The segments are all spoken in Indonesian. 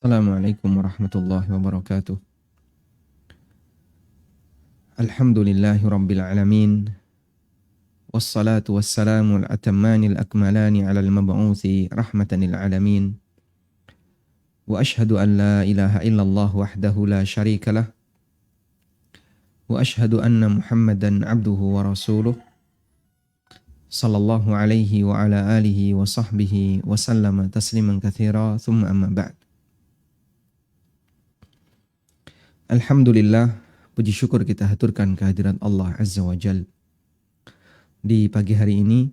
Assalamualaikum warahmatullahi wabarakatuh. Alhamdulillahi rabbil alamin. Wassalatu wassalamu al-atammani al-akmalani ala al-mab'uthi rahmatan lil alamin. Wa ashhadu an la ilaha illallah wahdahu la syarika lah. Wa ashhadu anna Muhammadan abduhu wa rasuluh. Sallallahu alaihi wa ala alihi wa sahbihi wa sallama tasliman katsira, thumma amma ba'd. Alhamdulillah, puji syukur kita haturkan kehadiran Allah Azza wa Jal. Di pagi hari ini,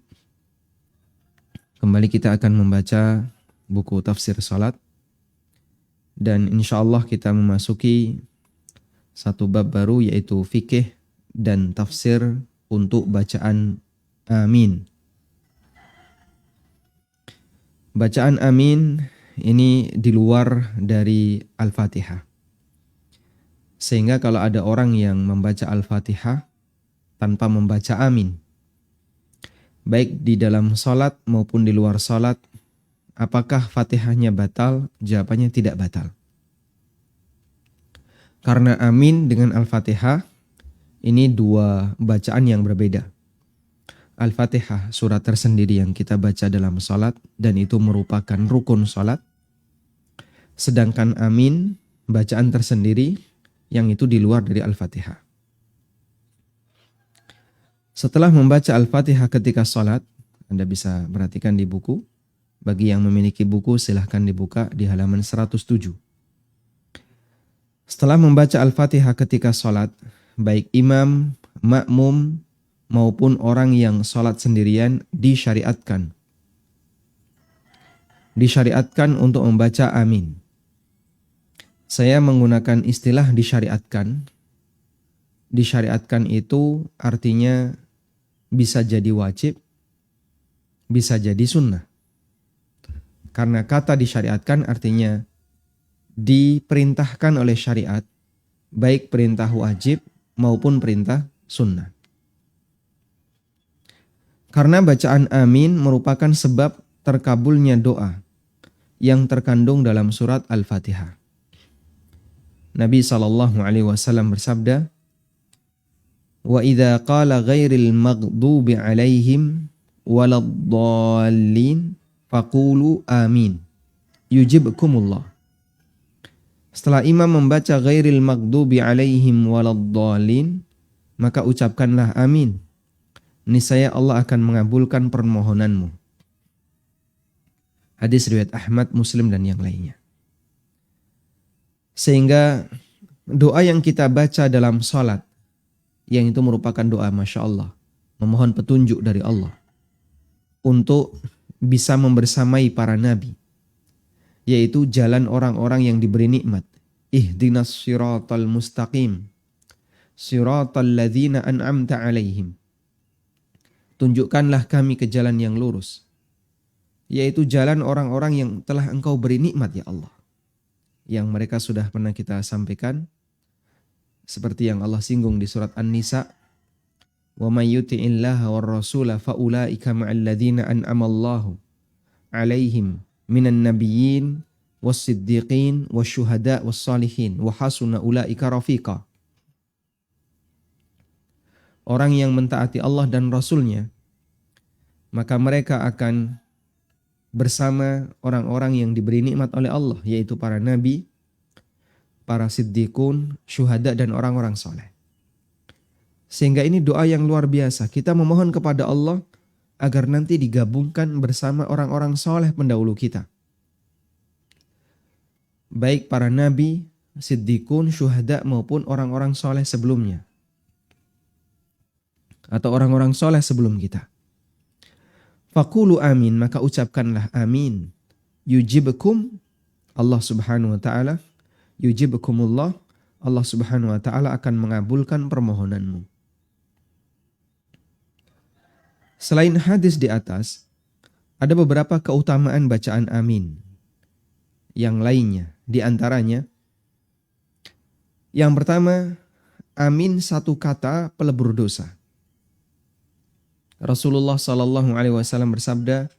kembali kita akan membaca buku tafsir salat. Dan insya Allah kita memasuki satu bab baru, yaitu fikih dan tafsir untuk bacaan amin. Bacaan amin ini di luar dari Al-Fatihah. Sehingga kalau ada orang yang membaca Al-Fatihah tanpa membaca amin, baik di dalam salat maupun di luar salat, apakah Fatihahnya batal? Jawabannya tidak batal. Karena amin dengan Al-Fatihah ini dua bacaan yang berbeda. Al-Fatihah surat tersendiri yang kita baca dalam salat dan itu merupakan rukun salat. Sedangkan amin bacaan tersendiri yang itu di luar dari Al-Fatihah. Setelah membaca Al-Fatihah ketika salat, Anda bisa perhatikan di buku. Bagi yang memiliki buku silahkan dibuka di halaman 107. Setelah membaca Al-Fatihah ketika salat, baik imam, makmum, maupun orang yang salat sendirian disyariatkan untuk membaca amin. Saya menggunakan istilah disyariatkan. Disyariatkan itu artinya bisa jadi wajib, bisa jadi sunnah. Karena kata disyariatkan artinya diperintahkan oleh syariat, baik perintah wajib maupun perintah sunnah. Karena bacaan amin merupakan sebab terkabulnya doa yang terkandung dalam surat Al-Fatihah. Nabi SAW bersabda, "Wa idza qala ghairil maghdubi 'alaihim waladdallin faqulu amin yujibkumullah." Setelah imam membaca ghairil maghdubi 'alaihim waladdallin, maka ucapkanlah amin. Niscaya Allah akan mengabulkan permohonanmu. Hadis riwayat Ahmad, Muslim dan yang lainnya. Sehingga doa yang kita baca dalam salat, yang itu merupakan doa Masya Allah, memohon petunjuk dari Allah untuk bisa membersamai para nabi, yaitu jalan orang-orang yang diberi nikmat. Ihdinas siratal mustaqim, siratal ladzina an'amta alaihim. Tunjukkanlah kami ke jalan yang lurus, yaitu jalan orang-orang yang telah Engkau beri nikmat ya Allah. Yang mereka sudah pernah kita sampaikan, seperti yang Allah singgung di surat An-Nisa, "Wa may yuti'illaha war rasula fa ulaika ma'al ladzina an'ama Allahu 'alaihim minan nabiyyin was-siddiqin wasyuhada was-salihin wa hasuna ulaika rafiqa." Orang yang mentaati Allah dan Rasulnya, maka mereka akan bersama orang-orang yang diberi nikmat oleh Allah, yaitu para nabi, para siddiqun, syuhada dan orang-orang soleh. Sehingga ini doa yang luar biasa. Kita memohon kepada Allah agar nanti digabungkan bersama orang-orang soleh pendahulu kita. Baik para nabi, siddiqun, syuhada maupun orang-orang soleh sebelumnya. Atau orang-orang soleh sebelum kita. Faqulu amin, maka ucapkanlah amin. Yujibkum Allah subhanahu wa ta'ala. Yujibkumullah, Allah subhanahu wa ta'ala akan mengabulkan permohonanmu. Selain hadis di atas, ada beberapa keutamaan bacaan amin. Yang lainnya, di antaranya, yang pertama, amin satu kata pelebur dosa. Rasulullah SAW bersabda,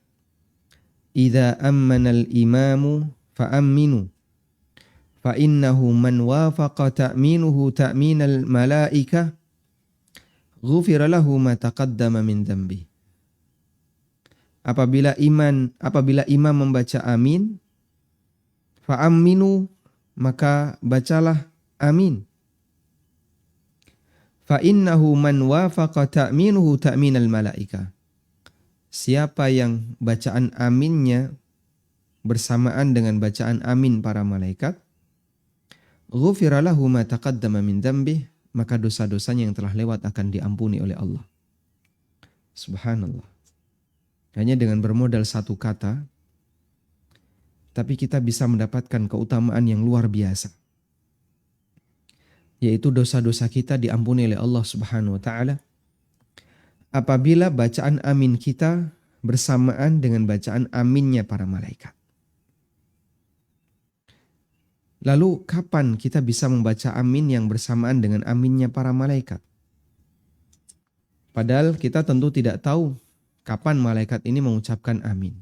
"Idza ammana al-imamu fa'amminu fa innahu man wafaqa ta'minuhu ta'minal malaikah ghufira lahu ma taqaddama min dzambi. Apabila imam membaca amin, fa aminu, maka bacalah amin. Fa innahu man wafaqa ta'minuhu ta'minal malaikah. Siapa yang bacaan aminnya bersamaan dengan bacaan amin para malaikat, ghufira lahu ma taqaddama min dzambih, maka dosa-dosanya yang telah lewat akan diampuni oleh Allah. Subhanallah. Hanya dengan bermodal satu kata, tapi kita bisa mendapatkan keutamaan yang luar biasa. Yaitu dosa-dosa kita diampuni oleh Allah Subhanahu wa ta'ala apabila bacaan amin kita bersamaan dengan bacaan aminnya para malaikat. Lalu kapan kita bisa membaca amin yang bersamaan dengan aminnya para malaikat? Padahal kita tentu tidak tahu kapan malaikat ini mengucapkan amin.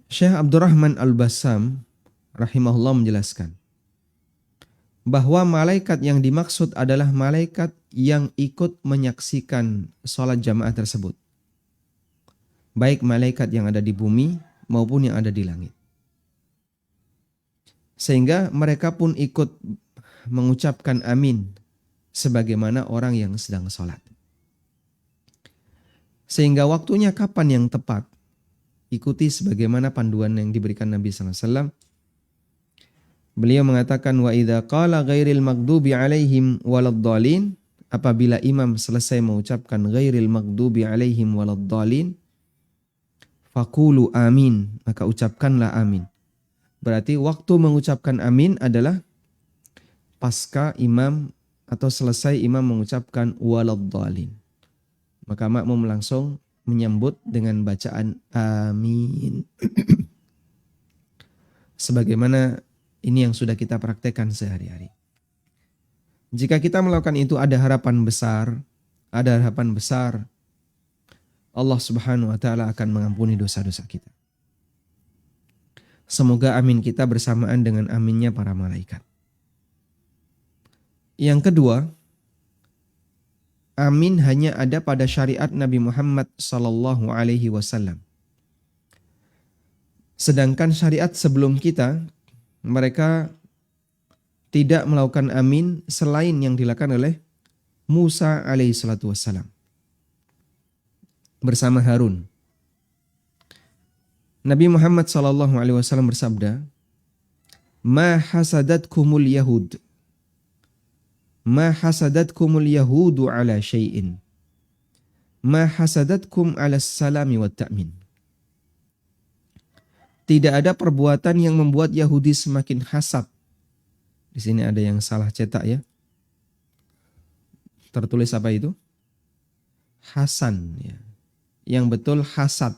Syekh Abdurrahman Al-Bassam rahimahullah menjelaskan bahwa malaikat yang dimaksud adalah malaikat yang ikut menyaksikan sholat jamaah tersebut. Baik malaikat yang ada di bumi maupun yang ada di langit. Sehingga mereka pun ikut mengucapkan amin sebagaimana orang yang sedang sholat. Sehingga waktunya kapan yang tepat, ikuti sebagaimana panduan yang diberikan Nabi SAW. Beliau mengatakan, wa idza qala ghairil maghdubi alaihim waladdallin, apabila imam selesai mengucapkan ghairil maghdubi alaihim waladdallin, faqulu amin, maka ucapkanlah amin. Berarti waktu mengucapkan amin adalah pasca imam atau selesai imam mengucapkan waladdallin. Maka makmum langsung menyambut dengan bacaan amin. Sebagaimana ini yang sudah kita praktekkan sehari-hari. Jika kita melakukan itu ada harapan besar, Allah Subhanahu wa ta'ala akan mengampuni dosa-dosa kita. Semoga amin kita bersamaan dengan aminnya para malaikat. Yang kedua, amin hanya ada pada syariat Nabi Muhammad sallallahu alaihi wasallam. Sedangkan syariat sebelum kita, mereka tidak melakukan amin selain yang dilakukan oleh Musa alaihi salatu wassalam bersama Harun. Nabi Muhammad sallallahu alaihi wasallam bersabda, "Ma hasadatkumul yahud. Ma hasadatkumul yahudu ala syai'in. Ma hasadatkum ala salami wa ta'min." Tidak ada perbuatan yang membuat Yahudi semakin hasad. Di sini ada yang salah cetak ya. Tertulis apa itu? Hasan ya. Yang betul hasad.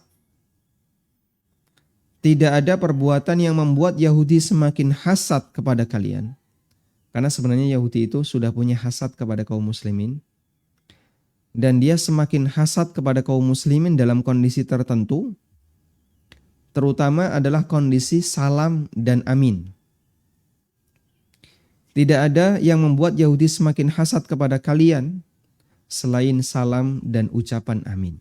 Tidak ada perbuatan yang membuat Yahudi semakin hasad kepada kalian. Karena sebenarnya Yahudi itu sudah punya hasad kepada kaum muslimin. Dan dia semakin hasad kepada kaum muslimin dalam kondisi tertentu. Terutama adalah kondisi salam dan amin. Tidak ada yang membuat Yahudi semakin hasad kepada kalian selain salam dan ucapan amin.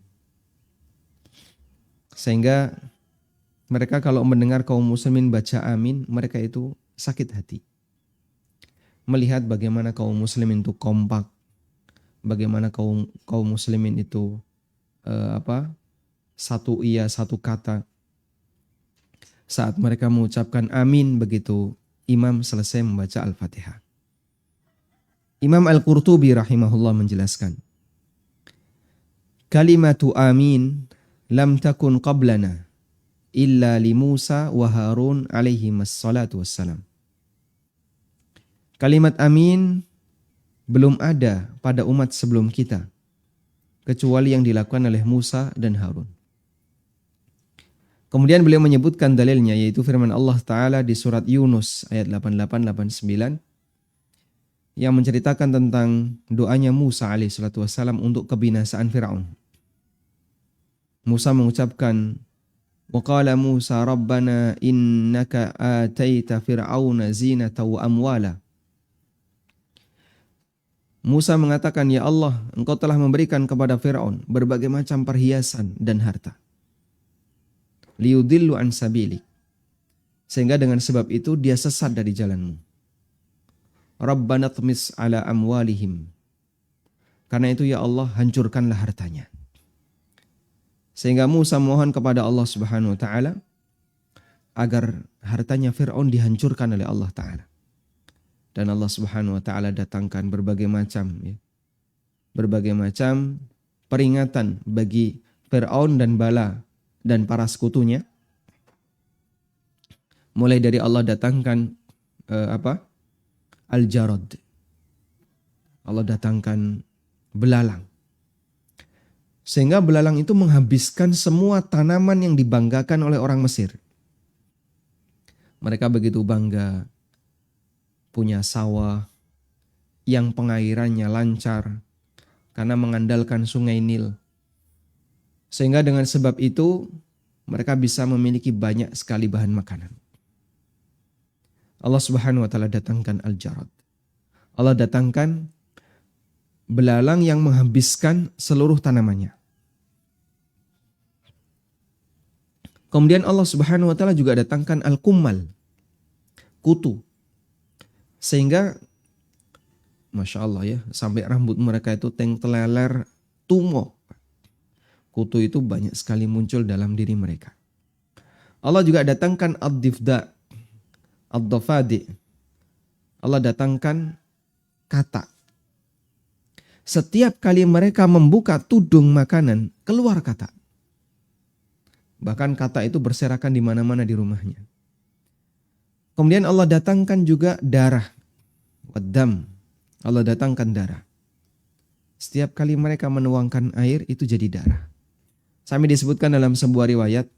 Sehingga mereka kalau mendengar kaum muslimin baca amin, mereka itu sakit hati. Melihat bagaimana kaum muslimin itu kompak, bagaimana kaum muslimin itu satu iya satu kata. Saat mereka mengucapkan amin begitu imam selesai membaca Al-Fatihah. Imam Al-Qurtubi rahimahullah menjelaskan, kalimatu amin lam takun qablana illa li Musa wa Harun alaihi wassalatu wassalam. Kalimat amin belum ada pada umat sebelum kita kecuali yang dilakukan oleh Musa dan Harun. Kemudian beliau menyebutkan dalilnya yaitu firman Allah Ta'ala di surat Yunus ayat 88-89 yang menceritakan tentang doanya Musa alaihissalatu wassalam untuk kebinasaan Fir'aun. Musa mengucapkan Wa qala Musa rabbana innaka ataita fir'auna zinata wa amwala. Musa mengatakan, ya Allah, engkau telah memberikan kepada Fir'aun berbagai macam perhiasan dan harta. Liyudillu an sabilik. Sehingga dengan sebab itu dia sesat dari jalanmu. Rabbana tmis ala amwalihim. Karena itu ya Allah, hancurkanlah hartanya. Sehingga Musa mohon kepada Allah Subhanahu wa taala agar hartanya Firaun dihancurkan oleh Allah taala. Dan Allah Subhanahu wa taala datangkan berbagai macam peringatan bagi Firaun dan bala dan para sekutunya. Mulai dari Allah datangkan Al-Jarad. Allah datangkan belalang. Sehingga belalang itu menghabiskan semua tanaman yang dibanggakan oleh orang Mesir. Mereka begitu bangga punya sawah yang pengairannya lancar karena mengandalkan sungai Nil. Sehingga dengan sebab itu mereka bisa memiliki banyak sekali bahan makanan. Allah Subhanahu wa taala datangkan Al-Jarad. Allah datangkan belalang yang menghabiskan seluruh tanamannya. Kemudian Allah Subhanahu wa taala juga datangkan al-kummal, kutu. Sehingga Masya Allah ya, sampai rambut mereka itu tengteleler tumo. Kutu itu banyak sekali muncul dalam diri mereka. Allah juga datangkan ad-difda, ad-dafadi. Allah datangkan kata. Setiap kali mereka membuka tudung makanan, keluar kata. Bahkan kata itu berserakan di mana-mana di rumahnya. Kemudian Allah datangkan juga darah. Waddam. Allah datangkan darah. Setiap kali mereka menuangkan air, itu jadi darah. Sampai disebutkan dalam sebuah riwayat,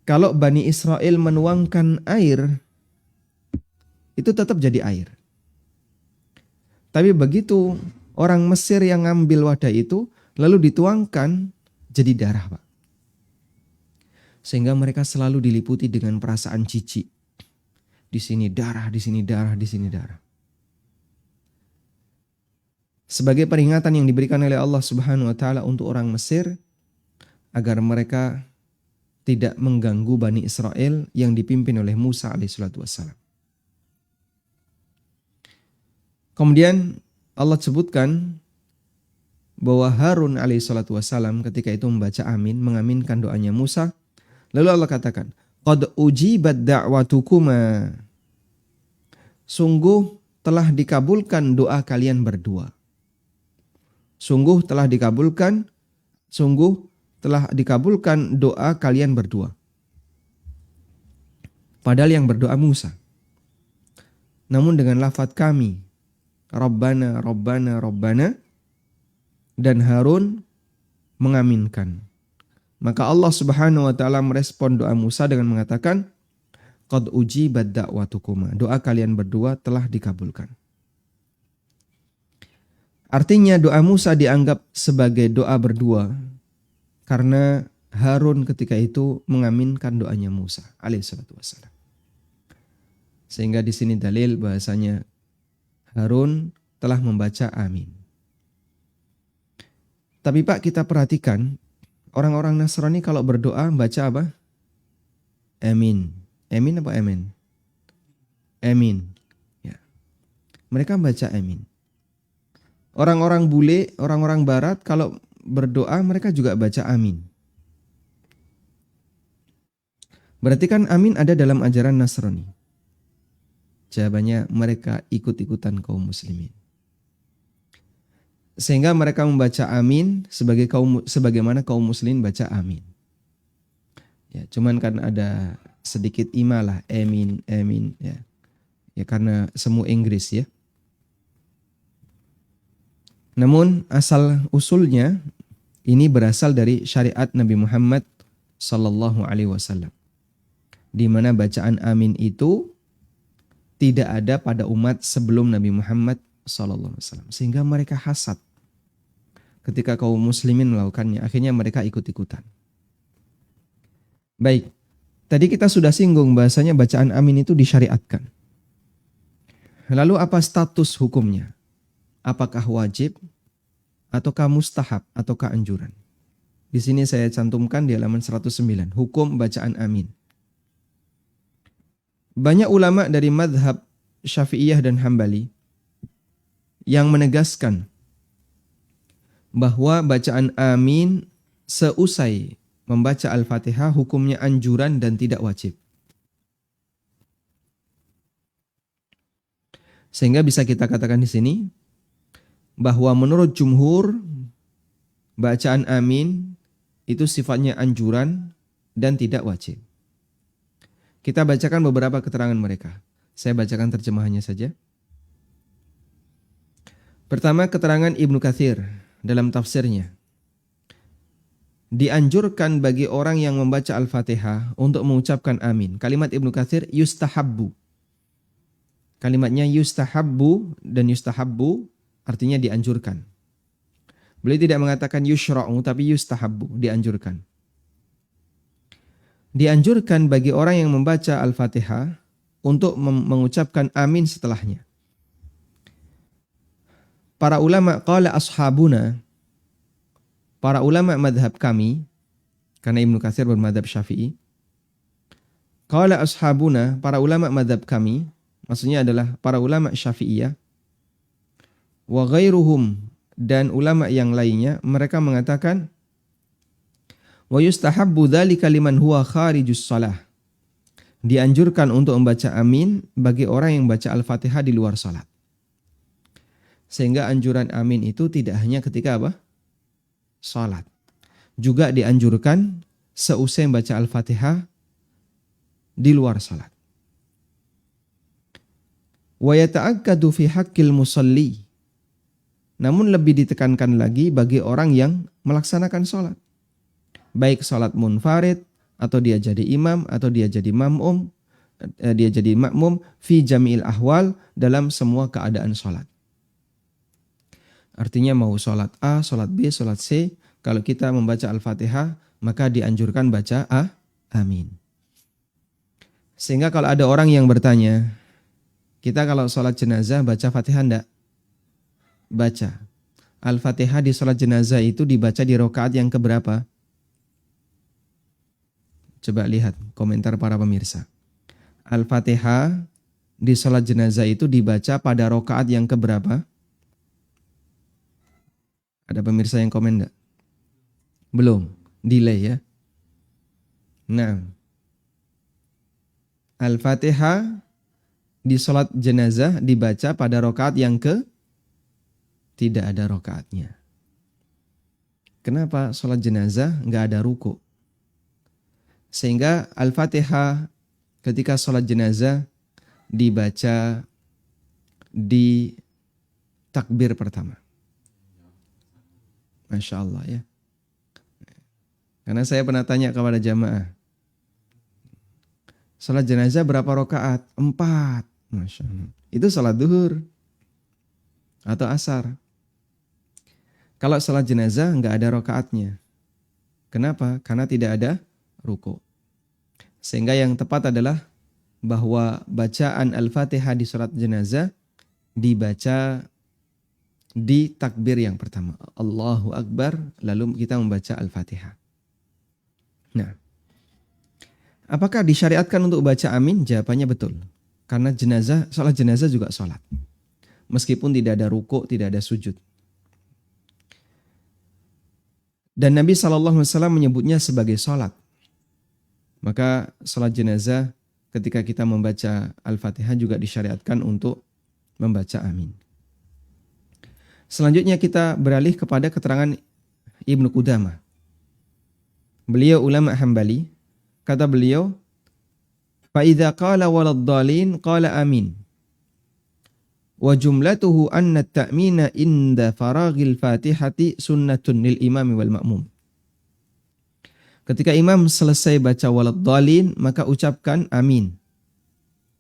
kalau Bani Israel menuangkan air, itu tetap jadi air. Tapi begitu orang Mesir yang ngambil wadah itu, lalu dituangkan, jadi darah, Pak. Sehingga mereka selalu diliputi dengan perasaan jijik. Di sini darah, di sini darah, di sini darah. Sebagai peringatan yang diberikan oleh Allah Subhanahu wa taala untuk orang Mesir agar mereka tidak mengganggu Bani Israel yang dipimpin oleh Musa alaihissalatu wassalam. Kemudian Allah sebutkan bahwa Harun alaihissalatu wassalam ketika itu membaca amin, mengaminkan doanya Musa. Lalu Allah katakan, qad ujibat da'watukuma. Sungguh telah dikabulkan doa kalian berdua. Sungguh telah dikabulkan doa kalian berdua. Padahal yang berdoa Musa. Namun dengan lafaz kami, Rabbana, Rabbana, Rabbana, dan Harun mengaminkan. Maka Allah Subhanahu wa taala merespon doa Musa dengan mengatakan, qad ujibat da'watukuma. Doa kalian berdua telah dikabulkan. Artinya doa Musa dianggap sebagai doa berdua karena Harun ketika itu mengaminkan doanya Musa alaihissalatu wassalam. Sehingga di sini dalil bahasanya Harun telah membaca amin. Tapi Pak, kita perhatikan orang-orang Nasrani kalau berdoa baca apa? Amin. Amin apa amin? Amin. Ya. Mereka baca amin. Orang-orang bule, orang-orang barat kalau berdoa mereka juga baca amin. Berarti kan amin ada dalam ajaran Nasrani. Jawabannya mereka ikut-ikutan kaum muslimin. Sehingga mereka membaca amin sebagaimana kaum muslimin baca amin. Ya, cuman kan ada sedikit imalah amin, amin ya. Ya karena semua Inggris ya. Namun asal usulnya ini berasal dari syariat Nabi Muhammad sallallahu alaihi wasallam. Di mana bacaan amin itu tidak ada pada umat sebelum Nabi Muhammad sallallahu alaihi wasallam. Sehingga mereka hasad ketika kaum muslimin melakukannya, akhirnya mereka ikut-ikutan. Baik, tadi kita sudah singgung bahasanya bacaan amin itu disyariatkan. Lalu apa status hukumnya? Apakah wajib, ataukah mustahab, ataukah anjuran? Di sini saya cantumkan di halaman 109, hukum bacaan amin. Banyak ulama dari madhab Syafi'iyah dan Hambali yang menegaskan bahwa bacaan amin seusai membaca Al-Fatihah hukumnya anjuran dan tidak wajib. Sehingga bisa kita katakan di sini bahwa menurut jumhur bacaan amin itu sifatnya anjuran dan tidak wajib. Kita bacakan beberapa keterangan mereka. Saya bacakan terjemahannya saja. Pertama, keterangan Ibnu Katsir dalam tafsirnya. Dianjurkan bagi orang yang membaca Al-Fatihah untuk mengucapkan amin. Kalimat Ibnu Katsir yustahabbu. Kalimatnya yustahabbu dan yustahabbu artinya dianjurkan. Beliau tidak mengatakan yushra'u tapi yustahabbu, dianjurkan. Dianjurkan bagi orang yang membaca Al-Fatihah untuk mengucapkan amin setelahnya. Para ulama qala ashabuna, para ulama madhab kami, karena Ibnu Katsir bermadhab Syafi'i. Qala ashabuna, para ulama madhab kami, maksudnya adalah para ulama Syafi'iyah. Wa ghairuhum, dan ulama yang lainnya, mereka mengatakan wa yustahabbu dzalika liman huwa kharijus shalah. Dianjurkan untuk membaca amin bagi orang yang baca Al-Fatihah di luar salat. Sehingga anjuran amin itu tidak hanya ketika apa? Salat. Juga dianjurkan seusai membaca Al-Fatihah di luar salat. Wa yata'akkadu fi haqqil musalli. Namun lebih ditekankan lagi bagi orang yang melaksanakan salat. Baik salat munfarid atau dia jadi imam atau dia jadi makmum, fi jami'il ahwal, dalam semua keadaan salat. Artinya mau salat A, salat B, salat C, kalau kita membaca Al-Fatihah maka dianjurkan baca amin. Sehingga kalau ada orang yang bertanya, kita kalau salat jenazah baca Fatihah enggak? Baca. Al-Fatihah di salat jenazah itu dibaca di rakaat yang keberapa? Coba lihat komentar para pemirsa. Al-Fatihah di salat jenazah itu dibaca pada rakaat yang keberapa? Ada pemirsa yang komen enggak? Belum. Delay ya. Nah. Al-Fatihah di salat jenazah dibaca pada rakaat yang tidak ada rakaatnya. Kenapa salat jenazah enggak ada ruku? Sehingga Al-Fatihah ketika sholat jenazah dibaca di takbir pertama. Masya Allah ya. Karena saya pernah tanya kepada jamaah. Sholat jenazah berapa rakaat? 4. Masya Allah. Itu sholat duhur atau asar. Kalau sholat jenazah nggak ada rakaatnya. Kenapa? Karena tidak ada ruku. Sehingga yang tepat adalah bahwa bacaan Al-Fatihah di salat jenazah dibaca di takbir yang pertama. Allahu Akbar, lalu kita membaca Al-Fatihah. Nah, apakah disyariatkan untuk baca amin? Jawabannya betul. Karena jenazah, salat jenazah juga salat. Meskipun tidak ada ruku, tidak ada sujud. Dan Nabi SAW menyebutnya sebagai salat. Maka salat jenazah ketika kita membaca Al-Fatihah juga disyariatkan untuk membaca amin. Selanjutnya kita beralih kepada keterangan Ibnu Qudamah. Beliau ulama Hambali. Kata beliau, fa idza qala waladdallin qala amin. Wa jumlatuhu anna at-ta'mina inda faraghil Fatihati sunnatun lil imami wal ma'mum. Ketika imam selesai baca waladdallin, maka ucapkan amin.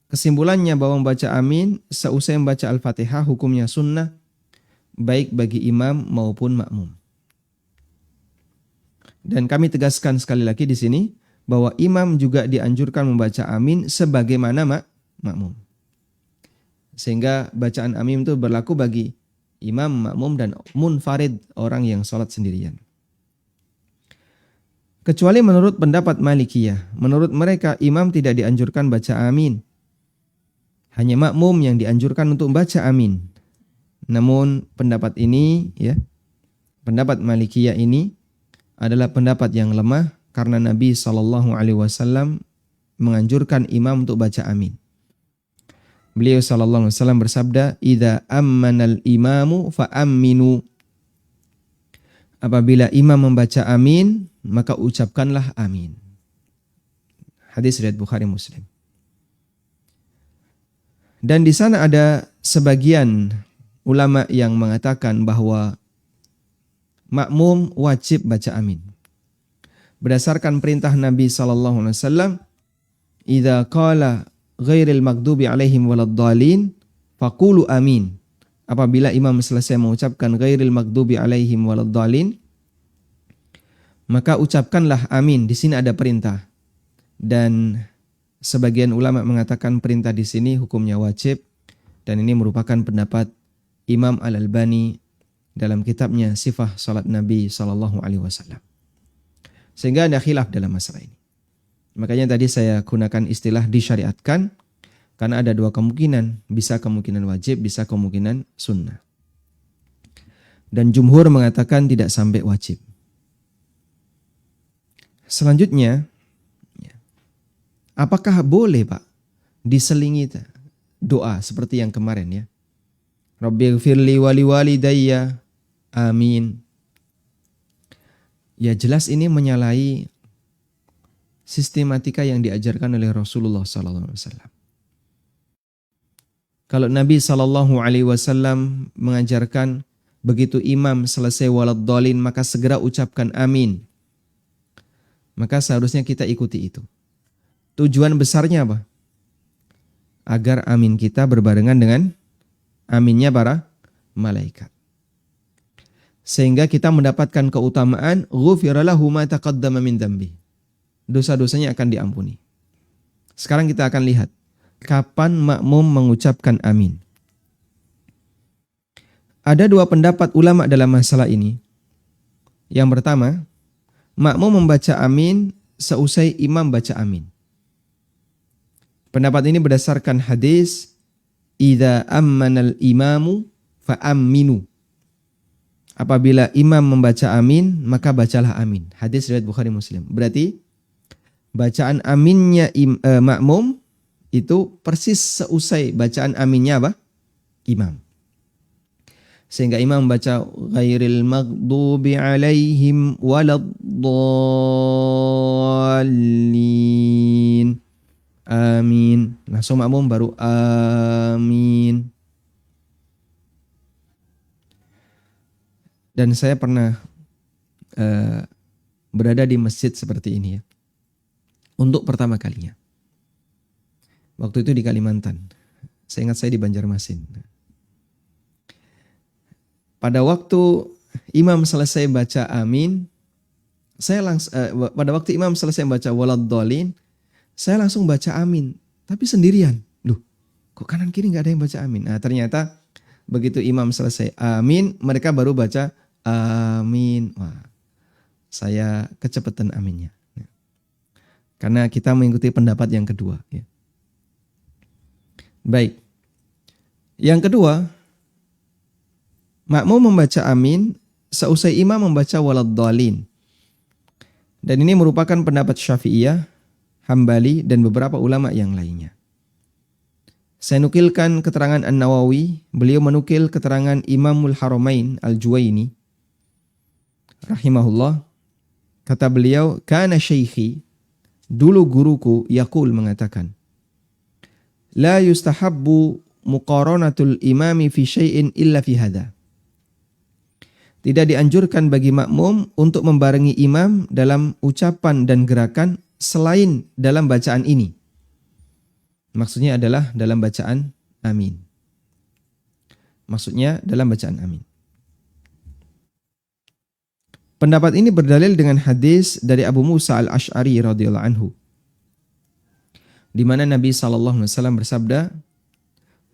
Kesimpulannya bahwa membaca amin seusai membaca Al-Fatihah hukumnya sunnah baik bagi imam maupun makmum. Dan kami tegaskan sekali lagi di sini bahwa imam juga dianjurkan membaca amin sebagaimana makmum. Sehingga bacaan amin itu berlaku bagi imam, makmum, dan munfarid, orang yang sholat sendirian. Kecuali menurut pendapat Malikiyah. Menurut mereka imam tidak dianjurkan baca amin. Hanya makmum yang dianjurkan untuk baca amin. Namun pendapat ini, ya, pendapat Malikiyah ini adalah pendapat yang lemah karena Nabi SAW menganjurkan imam untuk baca amin. Beliau SAW bersabda, "Idza ammanal imamu fa aminu." Apabila imam membaca amin, maka ucapkanlah amin. Hadis riwayat Bukhari Muslim. Dan di sana ada sebagian ulama yang mengatakan bahwa makmum wajib baca amin. Berdasarkan perintah Nabi SAW, "Idza qala ghairil maghdubi alaihim waladdallin faqulu amin." Apabila imam selesai mengucapkan ghairil maghdubi alaihim waladdallin, maka ucapkanlah amin. Di sini ada perintah. Dan sebagian ulama mengatakan perintah di sini hukumnya wajib, dan ini merupakan pendapat Imam Al-Albani dalam kitabnya Sifah Salat Nabi SAW. Sehingga ada khilaf dalam masalah ini. Makanya tadi saya gunakan istilah disyariatkan, karena ada dua kemungkinan. Bisa kemungkinan wajib, bisa kemungkinan sunnah. Dan jumhur mengatakan tidak sampai wajib. Selanjutnya, apakah boleh Pak diselingi doa seperti yang kemarin ya? Rabbighfirli wali walidayya, amin. Ya jelas ini menyalahi sistematika yang diajarkan oleh Rasulullah SAW. Kalau Nabi SAW mengajarkan begitu imam selesai waladdallin maka segera ucapkan amin, maka seharusnya kita ikuti itu. Tujuan besarnya apa? Agar amin kita berbarengan dengan aminnya para malaikat. Sehingga kita mendapatkan keutamaan ghufira lahu ma taqaddama min dzambi. Dosa-dosanya akan diampuni. Sekarang kita akan lihat kapan makmum mengucapkan amin. Ada dua pendapat ulama dalam masalah ini. Yang pertama, makmum membaca amin seusai imam baca amin. Pendapat ini berdasarkan hadis idza ammanal imamu fa aminu. Apabila imam membaca amin, maka bacalah amin. Hadis riwayat Bukhari Muslim. Berarti bacaan aminnya makmum itu persis seusai bacaan aminnya apa? Imam. Sehingga imam membaca ghairil maghdubi alaihim waladdallin. Amin. Langsung makmum baru amin. Dan saya pernah berada di masjid seperti ini ya. Untuk pertama kalinya. Waktu itu di Kalimantan. Saya ingat saya di Banjarmasin. Pada waktu imam selesai baca amin, pada waktu imam selesai baca waladdallin, saya langsung baca amin, tapi sendirian. Loh, kok kanan kiri nggak ada yang baca amin? Nah, ternyata begitu imam selesai amin, mereka baru baca amin. Wah, saya kecepatan aminnya. Karena kita mengikuti pendapat yang kedua. Ya. Baik. Yang kedua, makmum membaca amin seusai imam membaca waladdallin. Dan ini merupakan pendapat Syafi'iyah, Hambali, dan beberapa ulama yang lainnya. Saya nukilkan keterangan An-Nawawi. Beliau menukil keterangan Imamul Haramain Al-Juwaini rahimahullah. Kata beliau, kana syaikhi, dulu guruku, yaqul, mengatakan, la yustahabbu muqaranatul imami fi syai'in illa fi hadha. Tidak dianjurkan bagi makmum untuk membarengi imam dalam ucapan dan gerakan selain dalam bacaan ini. Maksudnya adalah dalam bacaan amin. Maksudnya dalam bacaan amin. Pendapat ini berdalil dengan hadis dari Abu Musa al-Ash'ari radhiyallahu anhu, di mana Nabi SAW bersabda,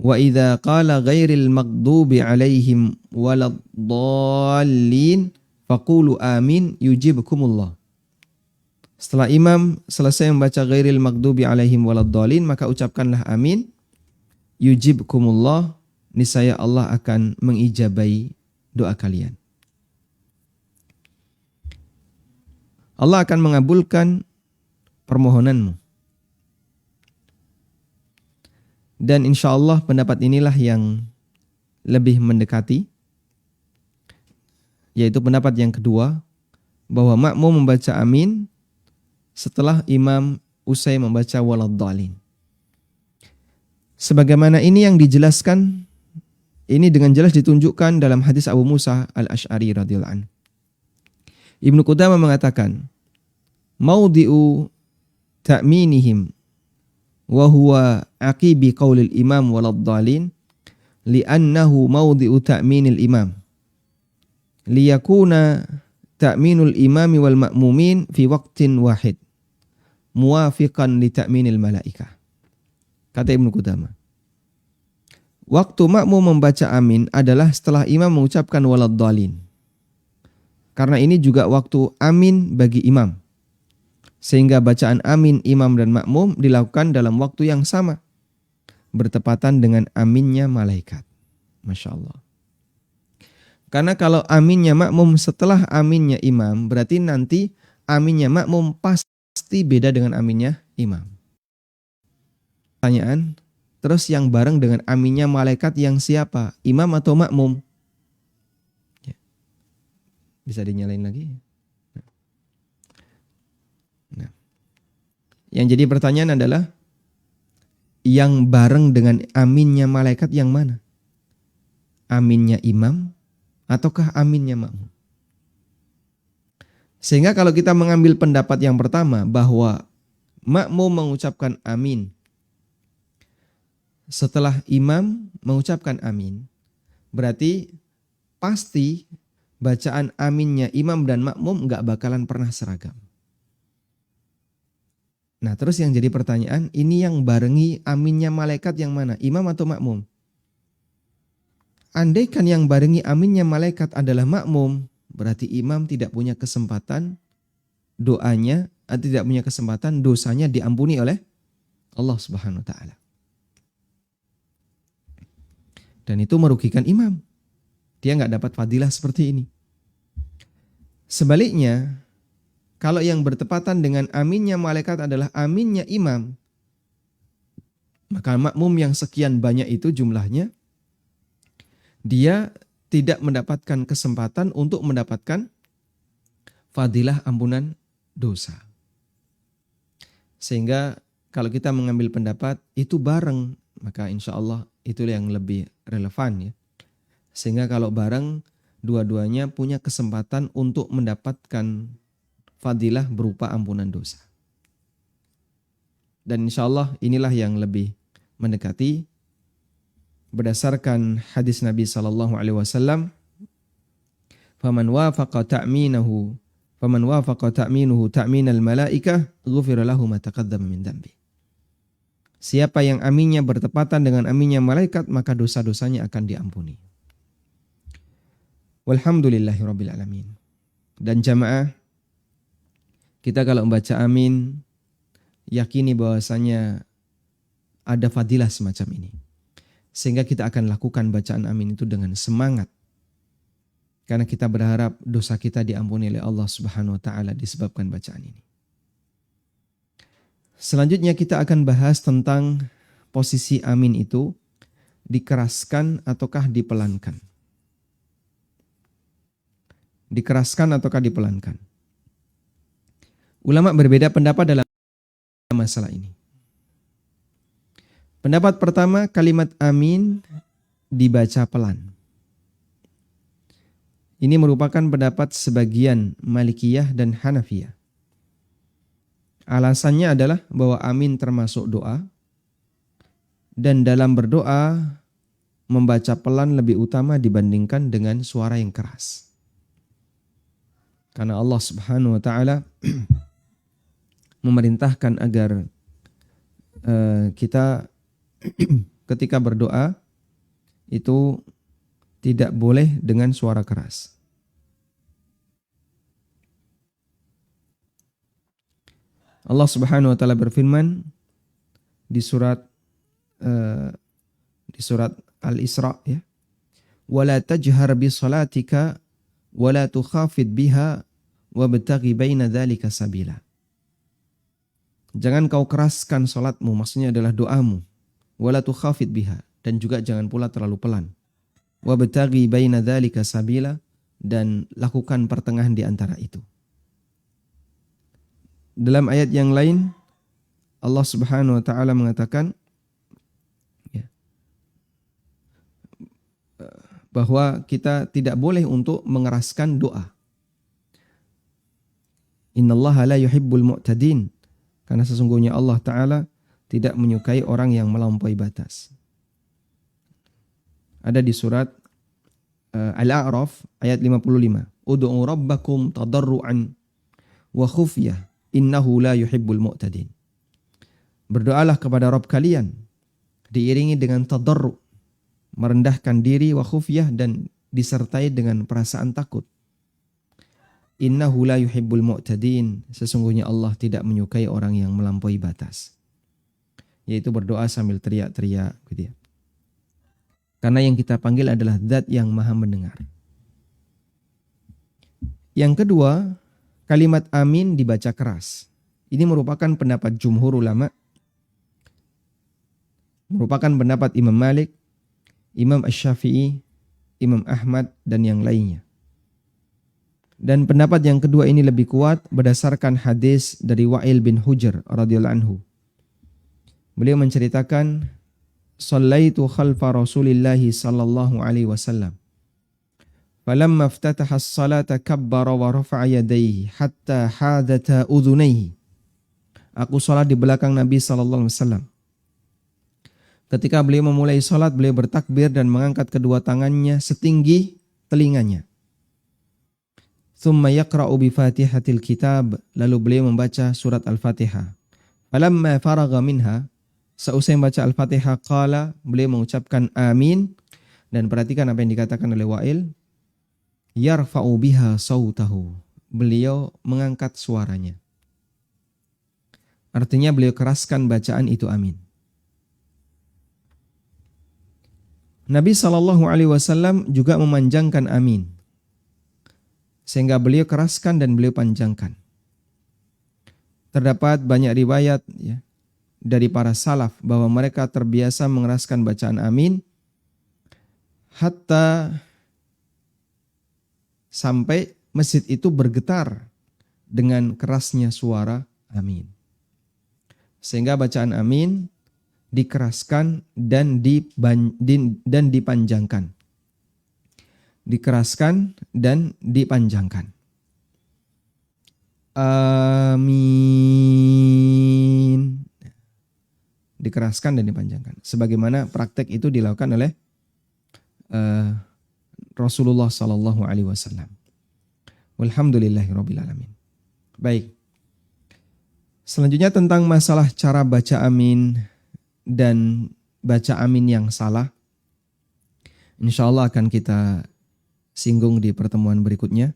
"Wa idza qala ghairil maghdubi 'alaihim waladdallin faqulu amin yujibkumullah." Setelah imam selesai membaca ghairil maghdubi 'alaihim waladdallin, maka ucapkanlah amin, yujibkumullah, niscaya Allah akan mengijabai doa kalian. Allah akan mengabulkan permohonanmu. Dan insya Allah pendapat inilah yang lebih mendekati, yaitu pendapat yang kedua, bahwa makmum membaca amin setelah imam usai membaca waladdallin. Sebagaimana ini yang dijelaskan, ini dengan jelas ditunjukkan dalam hadis Abu Musa al-Ash'ari radhiyallahu anhu. Ibnu Qudamah mengatakan, maudhi'u ta'minihim wa huwa aqibi qaulil imam waladdallin li'annahu maudhi'u ta'minil imam liyakuna ta'minul imami wal ma'mumin fi waqtin wahid muwafiqan li ta'minil malaikah. Kata Ibnu Qudamah, waktu makmum membaca amin adalah setelah imam mengucapkan waladdallin, karena ini juga waktu amin bagi imam, sehingga bacaan amin imam dan makmum dilakukan dalam waktu yang sama, bertepatan dengan aminnya malaikat. Masya Allah. Karena kalau aminnya makmum setelah aminnya imam, berarti nanti aminnya makmum pasti beda dengan aminnya imam. Pertanyaan, terus yang bareng dengan aminnya malaikat yang siapa? Imam atau makmum? Ya. Bisa dinyalain lagi? Nah. Yang jadi pertanyaan adalah, yang bareng dengan aminnya malaikat yang mana? Aminnya imam ataukah aminnya makmum? Sehingga kalau kita mengambil pendapat yang pertama bahwa makmum mengucapkan amin setelah imam mengucapkan amin, berarti pasti bacaan aminnya imam dan makmum nggak bakalan pernah seragam. Nah, terus yang jadi pertanyaan, ini yang barengi aminnya malaikat yang mana? Imam atau makmum? Andaikan yang barengi aminnya malaikat adalah makmum, berarti imam tidak punya kesempatan doanya, tidak punya kesempatan dosanya diampuni oleh Allah Subhanahu wa taala. Dan itu merugikan imam. Dia nggak dapat fadilah seperti ini. Sebaliknya, kalau yang bertepatan dengan aminnya malaikat adalah aminnya imam, maka makmum yang sekian banyak itu jumlahnya, dia tidak mendapatkan kesempatan untuk mendapatkan fadilah ampunan dosa. Sehingga kalau kita mengambil pendapat itu bareng, maka insya Allah itulah yang lebih relevan ya. Sehingga kalau bareng, dua-duanya punya kesempatan untuk mendapatkan fadilah berupa ampunan dosa. Dan insya Allah inilah yang lebih mendekati berdasarkan hadis Nabi SAW, faman wafaqa ta'minuhu ta'minal malaikah ghufira lahu ma taqaddama min dambi. Siapa yang aminnya bertepatan dengan aminnya malaikat, maka dosa-dosanya akan diampuni. Walhamdulillahirabbil alamin. Dan jamaah, kita kalau membaca amin, yakini bahwasanya ada fadilah semacam ini. Sehingga kita akan lakukan bacaan amin itu dengan semangat. Karena kita berharap dosa kita diampuni oleh Allah Subhanahu wa taala disebabkan bacaan ini. Selanjutnya kita akan bahas tentang posisi amin itu dikeraskan ataukah dipelankan. Dikeraskan ataukah dipelankan. Ulama berbeda pendapat dalam masalah ini. Pendapat pertama, kalimat amin dibaca pelan. Ini merupakan pendapat sebagian Malikiyah dan Hanafiyah. Alasannya adalah bahwa amin termasuk doa, dan dalam berdoa membaca pelan lebih utama dibandingkan dengan suara yang keras. Karena Allah Subhanahu wa taala memerintahkan agar kita ketika berdoa itu tidak boleh dengan suara keras. Allah Subhanahu wa taala berfirman di surat Al-Isra ya. Wala tajhar bi salatika wala tukhafid biha wabtaghi baina dzalika sabila. Jangan kau keraskan salatmu, maksudnya adalah doamu. Wala tukhafid biha, dan juga jangan pula terlalu pelan. Wabtaghi baina dzalika sabila, dan lakukan pertengahan di antara itu. Dalam ayat yang lain Allah Subhanahu wa taala mengatakan ya, bahwa kita tidak boleh untuk mengeraskan doa. Innallaha la yuhibbul mu'tadin. Karena sesungguhnya Allah Ta'ala tidak menyukai orang yang melampaui batas. Ada di surat Al-A'raf ayat 55. Ud'u rabbakum tadarru'an wa khufyah innahu la yuhibbul mu'tadin. Berdoalah kepada Rabb kalian diiringi dengan tadarru', merendahkan diri, wa khufyah, dan disertai dengan perasaan takut. Innahu la yuhibbul mu'tadin. Sesungguhnya Allah tidak menyukai orang yang melampaui batas. Yaitu berdoa sambil teriak-teriak gitu ya. Karena yang kita panggil adalah Zat yang Maha mendengar. Yang kedua, kalimat amin dibaca keras. Ini merupakan pendapat jumhur ulama. Merupakan pendapat Imam Malik, Imam Asy-Syafi'i, Imam Ahmad, dan yang lainnya. Dan pendapat yang kedua ini lebih kuat berdasarkan hadis dari Wa'il bin Hujr radhiyallahu anhu. Beliau menceritakan, "Shallaitu khalfa Rasulillah sallallahu alaihi wasallam. Falamma iftataha as-salata kabbara wa rafa'a yadayhi hatta hadata udhunayhi." Aku salat di belakang Nabi sallallahu alaihi wasallam. Ketika beliau memulai salat, beliau bertakbir dan mengangkat kedua tangannya setinggi telinganya. Thumma yaqra'u bi Fatihatil Kitab, lalu beliau membaca surat Al-Fatihah. Falamma faragha minha, seusai membaca Al-Fatihah, qala, beliau mengucapkan amin, dan perhatikan apa yang dikatakan oleh Wa'il, yarfa'u biha sautahu, beliau mengangkat suaranya. Artinya beliau keraskan bacaan itu amin. Nabi SAW juga memanjangkan amin, sehingga beliau keraskan dan beliau panjangkan. Terdapat banyak riwayat ya, dari para salaf bahwa mereka terbiasa mengeraskan bacaan amin hatta sampai masjid itu bergetar dengan kerasnya suara amin. Sehingga bacaan amin dikeraskan dan dipanjangkan. Dikeraskan dan dipanjangkan. Amin. Dikeraskan dan dipanjangkan. Sebagaimana praktek itu dilakukan oleh Rasulullah sallallahu alaihi wasallam. Walhamdulillahirabbil alamin. Baik. Selanjutnya tentang masalah cara baca amin dan baca amin yang salah. Insyaallah akan kita singgung di pertemuan berikutnya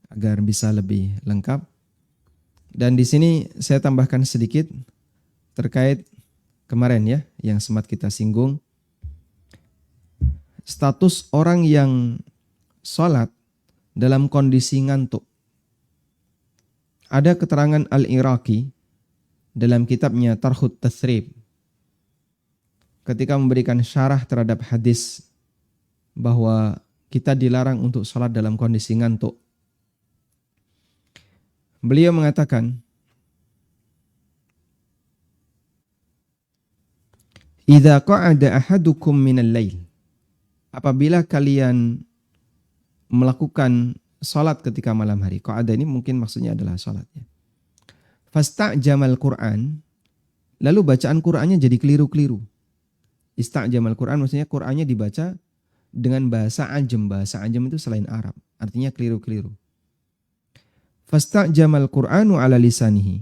agar bisa lebih lengkap. Dan di sini saya tambahkan sedikit terkait kemarin ya yang sempat kita singgung, status orang yang sholat dalam kondisi ngantuk. Ada keterangan Al-Iraqi dalam kitabnya Tarhut Tathrib ketika memberikan syarah terhadap hadis bahwa kita dilarang untuk sholat dalam kondisi ngantuk. Beliau mengatakan, "Idza qa'ada ahadukum minal lail." Apabila kalian melakukan sholat ketika malam hari. Qa'ada ini mungkin maksudnya adalah sholat. Ya. Fasta'jamal Qur'an. Lalu bacaan Qur'annya jadi keliru-keliru. Ista'jamal Qur'an maksudnya Qur'annya dibaca dengan bahasa Ajam. Bahasa Ajam itu selain Arab. Artinya keliru-keliru. Fasta'jamal Qur'anu ala lisanihi.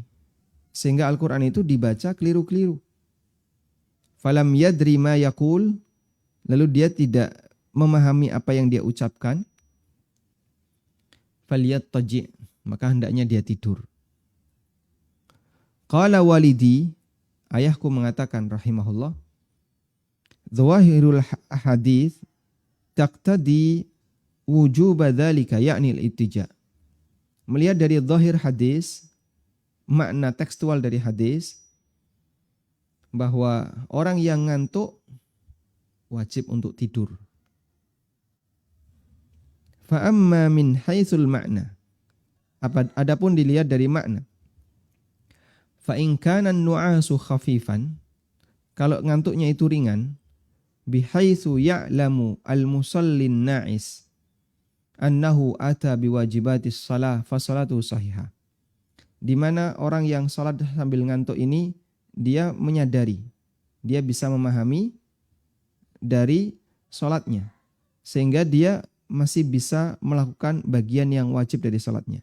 Sehingga Al-Quran itu dibaca keliru-keliru. Falam yadri ma yaqul. Lalu dia tidak memahami apa yang dia ucapkan. Falyattaji'. Maka hendaknya dia tidur. Qala walidi. Ayahku mengatakan rahimahullah. Zawahirul hadith taqtadi wujuba dhalika ya'ni al-ittija'. Melihat dari zahir hadis, makna tekstual dari hadis, bahwa orang yang ngantuk wajib untuk tidur. Fa'amma min haitsul makna. Adapun dilihat dari makna. Fa'in kana nu'asu khafifan. Kalau ngantuknya itu ringan. Bihaitsu ya'lamu al-musallin na'is. Annahu ata biwajibatis salah fasalatu sahihah. Di mana orang yang salat sambil ngantuk ini dia menyadari, dia bisa memahami dari salatnya sehingga dia masih bisa melakukan bagian yang wajib dari salatnya.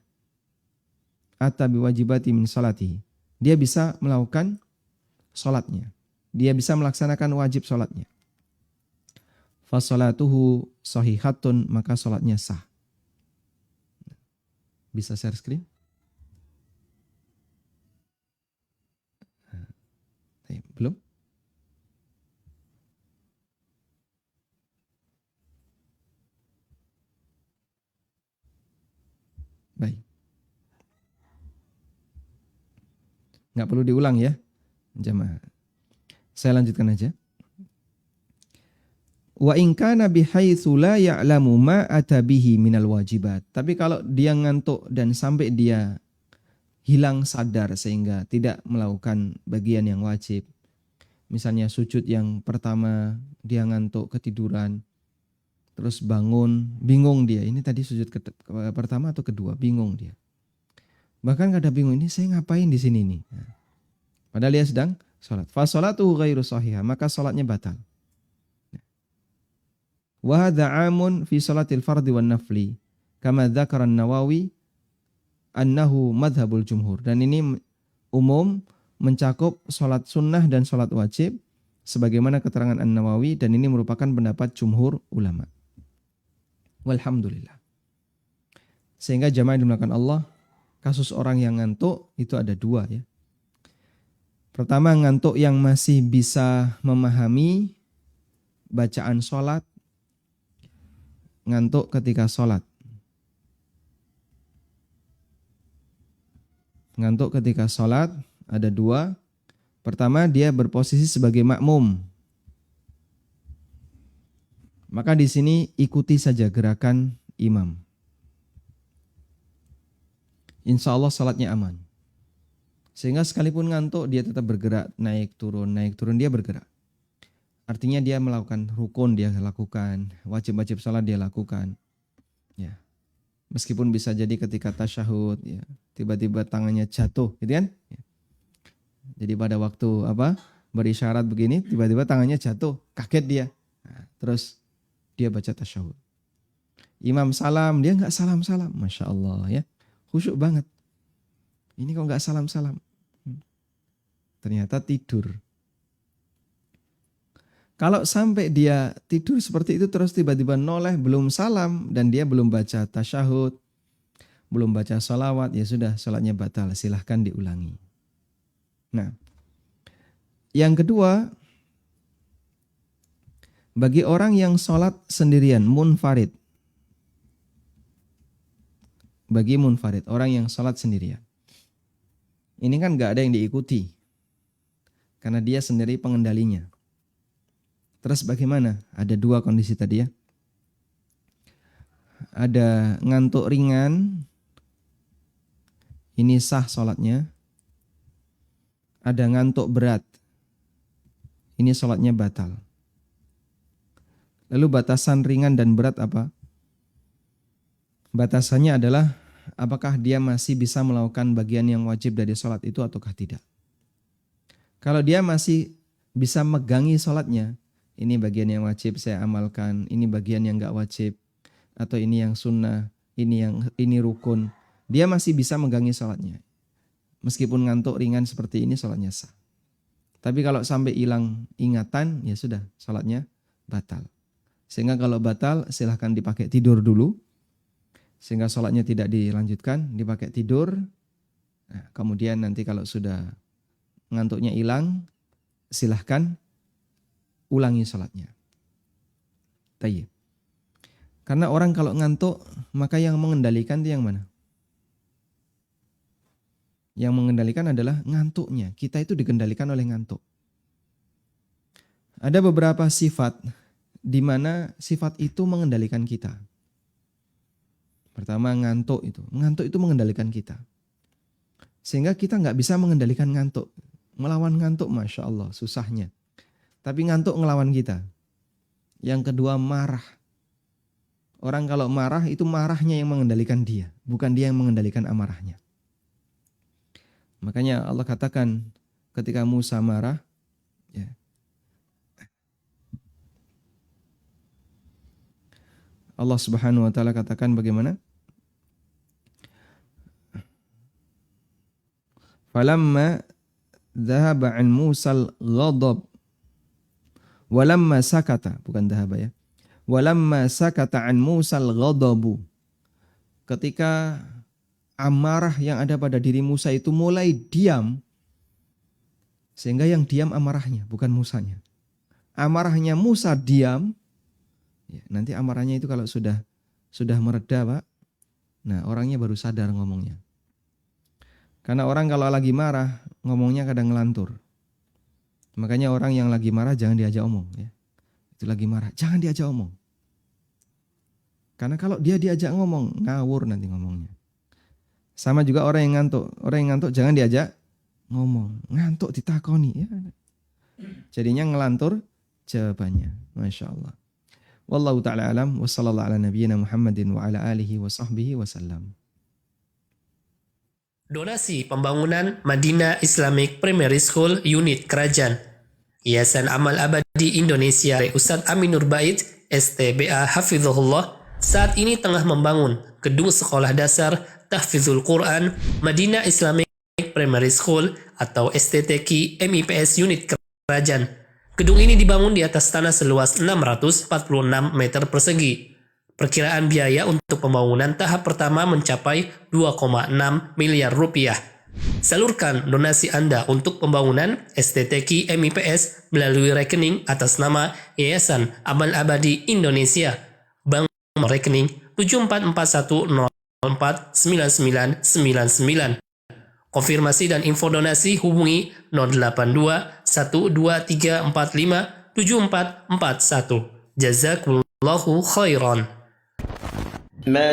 Ata biwajibati min salatihi. Dia bisa melakukan salatnya. Dia bisa melaksanakan wajib salatnya. Fasalatuhu sahihatun, maka salatnya sah. Bisa share screen? Belum? Baik. Nggak perlu diulang ya, jamaah. Saya lanjutkan aja. Wa in kana bihaitsu la ya'lamu ma atabihi minal wajibat. Tapi kalau dia ngantuk dan sampai dia hilang sadar sehingga tidak melakukan bagian yang wajib. Misalnya sujud yang pertama dia ngantuk ketiduran. Terus bangun, bingung dia. Ini tadi sujud pertama atau kedua, bingung dia. Bahkan kadang bingung, ini saya ngapain di sini nih? Padahal dia sedang salat. Fa salatuhu ghairu sahihah, maka salatnya batal. Wa hadza 'amun fi salatil fardhi wan nafli kama dzakara an-Nawawi annahu madhhabul jumhur. Dan ini umum mencakup salat sunnah dan salat wajib sebagaimana keterangan An-Nawawi, dan ini merupakan pendapat jumhur ulama. Walhamdulillah. Sehingga jamaah yang dimuliakan Allah, kasus orang yang ngantuk itu ada dua ya. Pertama, ngantuk yang masih bisa memahami bacaan salat, ngantuk ketika salat. Ngantuk ketika salat ada dua. Pertama, dia berposisi sebagai makmum. Maka di sini ikuti saja gerakan imam. Insya Allah salatnya aman. Sehingga sekalipun ngantuk dia tetap bergerak, naik turun dia bergerak. Artinya dia melakukan rukun dia lakukan, wajib-wajib salat dia lakukan. Ya. Meskipun bisa jadi ketika tasyahud ya, tiba-tiba tangannya jatuh, gitu kan? Ya. Jadi pada waktu berisyarat begini, tiba-tiba tangannya jatuh, kaget dia. Nah, terus dia baca tasyahud. Imam salam, dia nggak salam-salam, masya Allah ya, khusyuk banget. Ini kok nggak salam-salam? Ternyata tidur. Kalau sampai dia tidur seperti itu terus tiba-tiba noleh belum salam dan dia belum baca tasyahud, belum baca sholawat, ya sudah sholatnya batal, silahkan diulangi. Nah, yang kedua, bagi orang yang sholat sendirian, munfarid. Bagi munfarid, orang yang sholat sendirian. Ini kan gak ada yang diikuti. Karena dia sendiri pengendalinya. Terus bagaimana? Ada dua kondisi tadi ya. Ada ngantuk ringan, ini sah sholatnya. Ada ngantuk berat, ini sholatnya batal. Lalu batasan ringan dan berat apa? Batasannya adalah apakah dia masih bisa melakukan bagian yang wajib dari sholat itu ataukah tidak. Kalau dia masih bisa megangi sholatnya, ini bagian yang wajib saya amalkan, ini bagian yang gak wajib, atau ini yang sunnah, ini rukun, dia masih bisa megangin sholatnya. Meskipun ngantuk ringan seperti ini, sholatnya sah. Tapi kalau sampai hilang ingatan, ya sudah, sholatnya batal. Sehingga kalau batal, silahkan dipakai tidur dulu. Sehingga sholatnya tidak dilanjutkan, dipakai tidur. Nah, kemudian nanti kalau sudah ngantuknya hilang, silahkan ulangi sholatnya. Tayyib. Karena orang kalau ngantuk, maka yang mengendalikan itu yang mana? Yang mengendalikan adalah ngantuknya. Kita itu dikendalikan oleh ngantuk. Ada beberapa sifat di mana sifat itu mengendalikan kita. Pertama, ngantuk itu. Ngantuk itu mengendalikan kita. Sehingga kita nggak bisa mengendalikan ngantuk. Melawan ngantuk, Masya Allah, susahnya. Tapi ngantuk ngelawan kita. Yang kedua, marah. Orang kalau marah, itu marahnya yang mengendalikan dia. Bukan dia yang mengendalikan amarahnya. Makanya Allah katakan ketika Musa marah, ya, Allah Subhanahu wa taala katakan bagaimana? Falamma dhahaba an Musal ghadab walamma sakata, bukan dhahaba ya. Walamma sakata an Musal ghadabu. Ketika amarah yang ada pada diri Musa itu mulai diam, sehingga yang diam amarahnya, bukan Musanya. Amarahnya Musa diam, ya, nanti amarahnya itu kalau sudah mereda, Pak, nah orangnya baru sadar ngomongnya. Karena orang kalau lagi marah, ngomongnya kadang ngelantur. Makanya orang yang lagi marah jangan diajak omong. Ya. Itu lagi marah, jangan diajak omong. Karena kalau dia diajak ngomong, ngawur nanti ngomongnya. Sama juga orang yang ngantuk. Orang yang ngantuk jangan diajak ngomong. Ngantuk ditakoni. Ya. Jadinya ngelantur jawabannya. Masya Allah. Wallahu ta'ala alam. Wa sallallahu ala nabiyyina Muhammadin wa ala alihi wa sahbihi wa sallam. Donasi pembangunan Madinah Islamic Primary School Unit Kerajaan. Yayasan Amal Abadi Indonesia Ustadz Aminur Bait STBA Hafizahullah saat ini tengah membangun gedung sekolah dasar Tahfizul Quran Madinah Islamic Primary School atau STTQ MIPS Unit Kerajaan. Gedung ini dibangun di atas tanah seluas 646 meter persegi. Perkiraan biaya untuk pembangunan tahap pertama mencapai 2,6 miliar rupiah. Salurkan donasi Anda untuk pembangunan STTQ MIPS melalui rekening atas nama Yayasan Amal Abadi Indonesia. Bank rekening 7441049999. Konfirmasi dan info donasi hubungi 082 12345 7441. Jazakumullahu khairan. من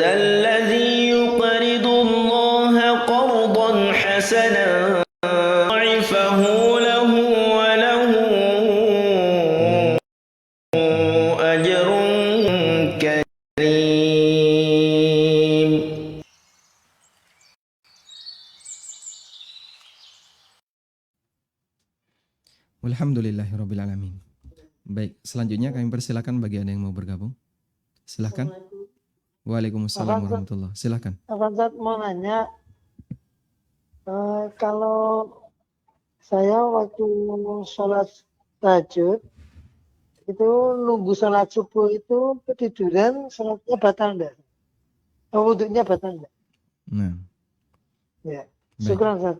ذا الذي يقرض الله قرضا حسنا يضاعفه له وله أجر كريم. Walhamdulillahirabbil alamin. Baik, selanjutnya kami persilakan bagi Anda yang mau bergabung. Silahkan. Waalaikumsalam warahmatullahi. Silahkan. Ustaz mau nanya, kalau saya waktu sholat tahajud itu nunggu sholat subuh itu ketiduran, sholatnya batal enggak? Wudhunya batal enggak? Nah, Ya, baik. syukran Ustaz.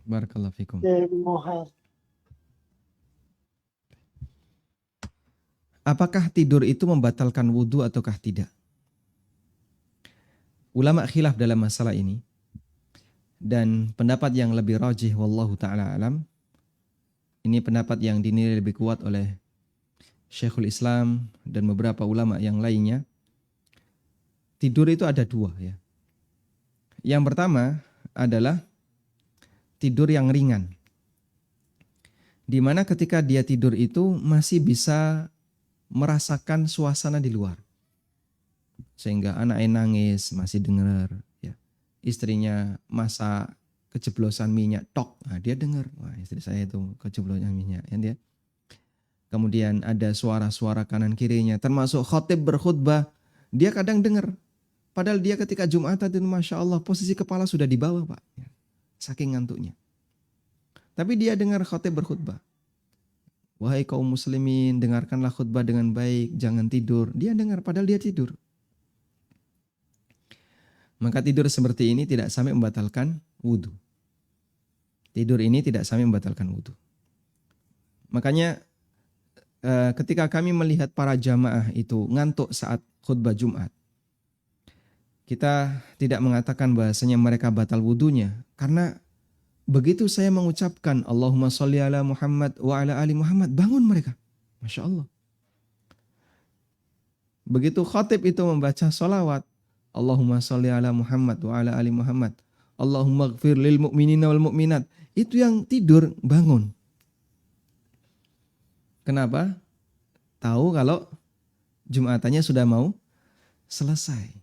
Barakallahu fikum. Mohon. Apakah tidur itu membatalkan wudhu ataukah tidak? Ulama khilaf dalam masalah ini. Dan pendapat yang lebih rajih wallahu ta'ala alam. Ini pendapat yang dinilai lebih kuat oleh Syekhul Islam dan beberapa ulama yang lainnya. Tidur itu ada dua ya. Yang pertama adalah tidur yang ringan. Di mana ketika dia tidur itu masih bisa merasakan suasana di luar. Sehingga anaknya nangis masih dengar, ya. Istrinya masak kejeblosan minyak tok, nah, dia dengar, wah istri saya itu kejeblosan minyak, ya dia. Kemudian ada suara-suara kanan kirinya, termasuk khotib berkhutbah, dia kadang dengar. Padahal dia ketika Jumatan itu Masya Allah posisi kepala sudah di bawah Pak. Saking ngantuknya. Tapi dia dengar khatib berkhutbah. Wahai kaum muslimin, dengarkanlah khutbah dengan baik, jangan tidur. Dia dengar padahal dia tidur. Maka tidur seperti ini tidak sampai membatalkan wudhu. Tidur ini tidak sampai membatalkan wudhu. Makanya ketika kami melihat para jamaah itu ngantuk saat khutbah Jumat, kita tidak mengatakan bahasanya mereka batal wudhunya. Karena begitu saya mengucapkan Allahumma sholli ala Muhammad wa ala ali Muhammad, bangun mereka. Masya Allah. Begitu khatib itu membaca sholawat, Allahumma sholli ala Muhammad wa ala ali Muhammad, Allahumma gfir lil mu'minina wal mu'minat. Itu yang tidur bangun. Kenapa? Tahu kalau Jumatannya sudah mau selesai.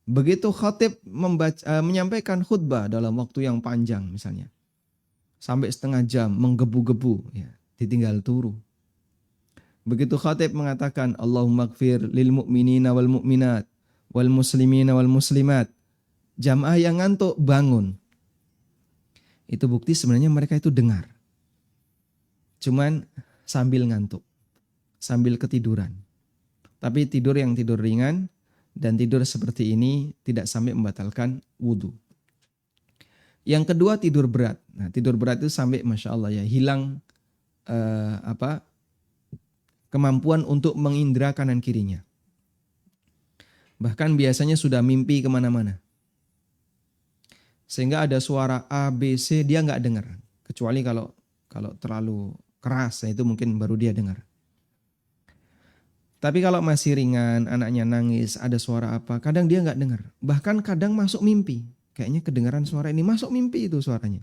Begitu khatib menyampaikan khutbah dalam waktu yang panjang misalnya. Sampai setengah jam menggebu-gebu, ya, ditinggal turu. Begitu khatib mengatakan Allahumma gfir lil mu'minina wal mu'minat wal muslimina wal muslimat. Jamaah yang ngantuk bangun. Itu bukti sebenarnya mereka itu dengar. Cuman sambil ngantuk. Sambil ketiduran. Tapi tidur yang tidur ringan dan tidur seperti ini tidak sampai membatalkan wudhu. Yang kedua tidur berat. Nah, tidur berat itu sampai Masya Allah ya hilang kemampuan untuk mengindra kanan kirinya. Bahkan biasanya sudah mimpi kemana-mana. Sehingga ada suara A, B, C dia nggak dengar. Kecuali kalau terlalu keras, itu mungkin baru dia dengar. Tapi kalau masih ringan, anaknya nangis, ada suara apa, kadang dia nggak dengar. Bahkan kadang masuk mimpi. Kayaknya kedengaran suara ini, masuk mimpi itu suaranya.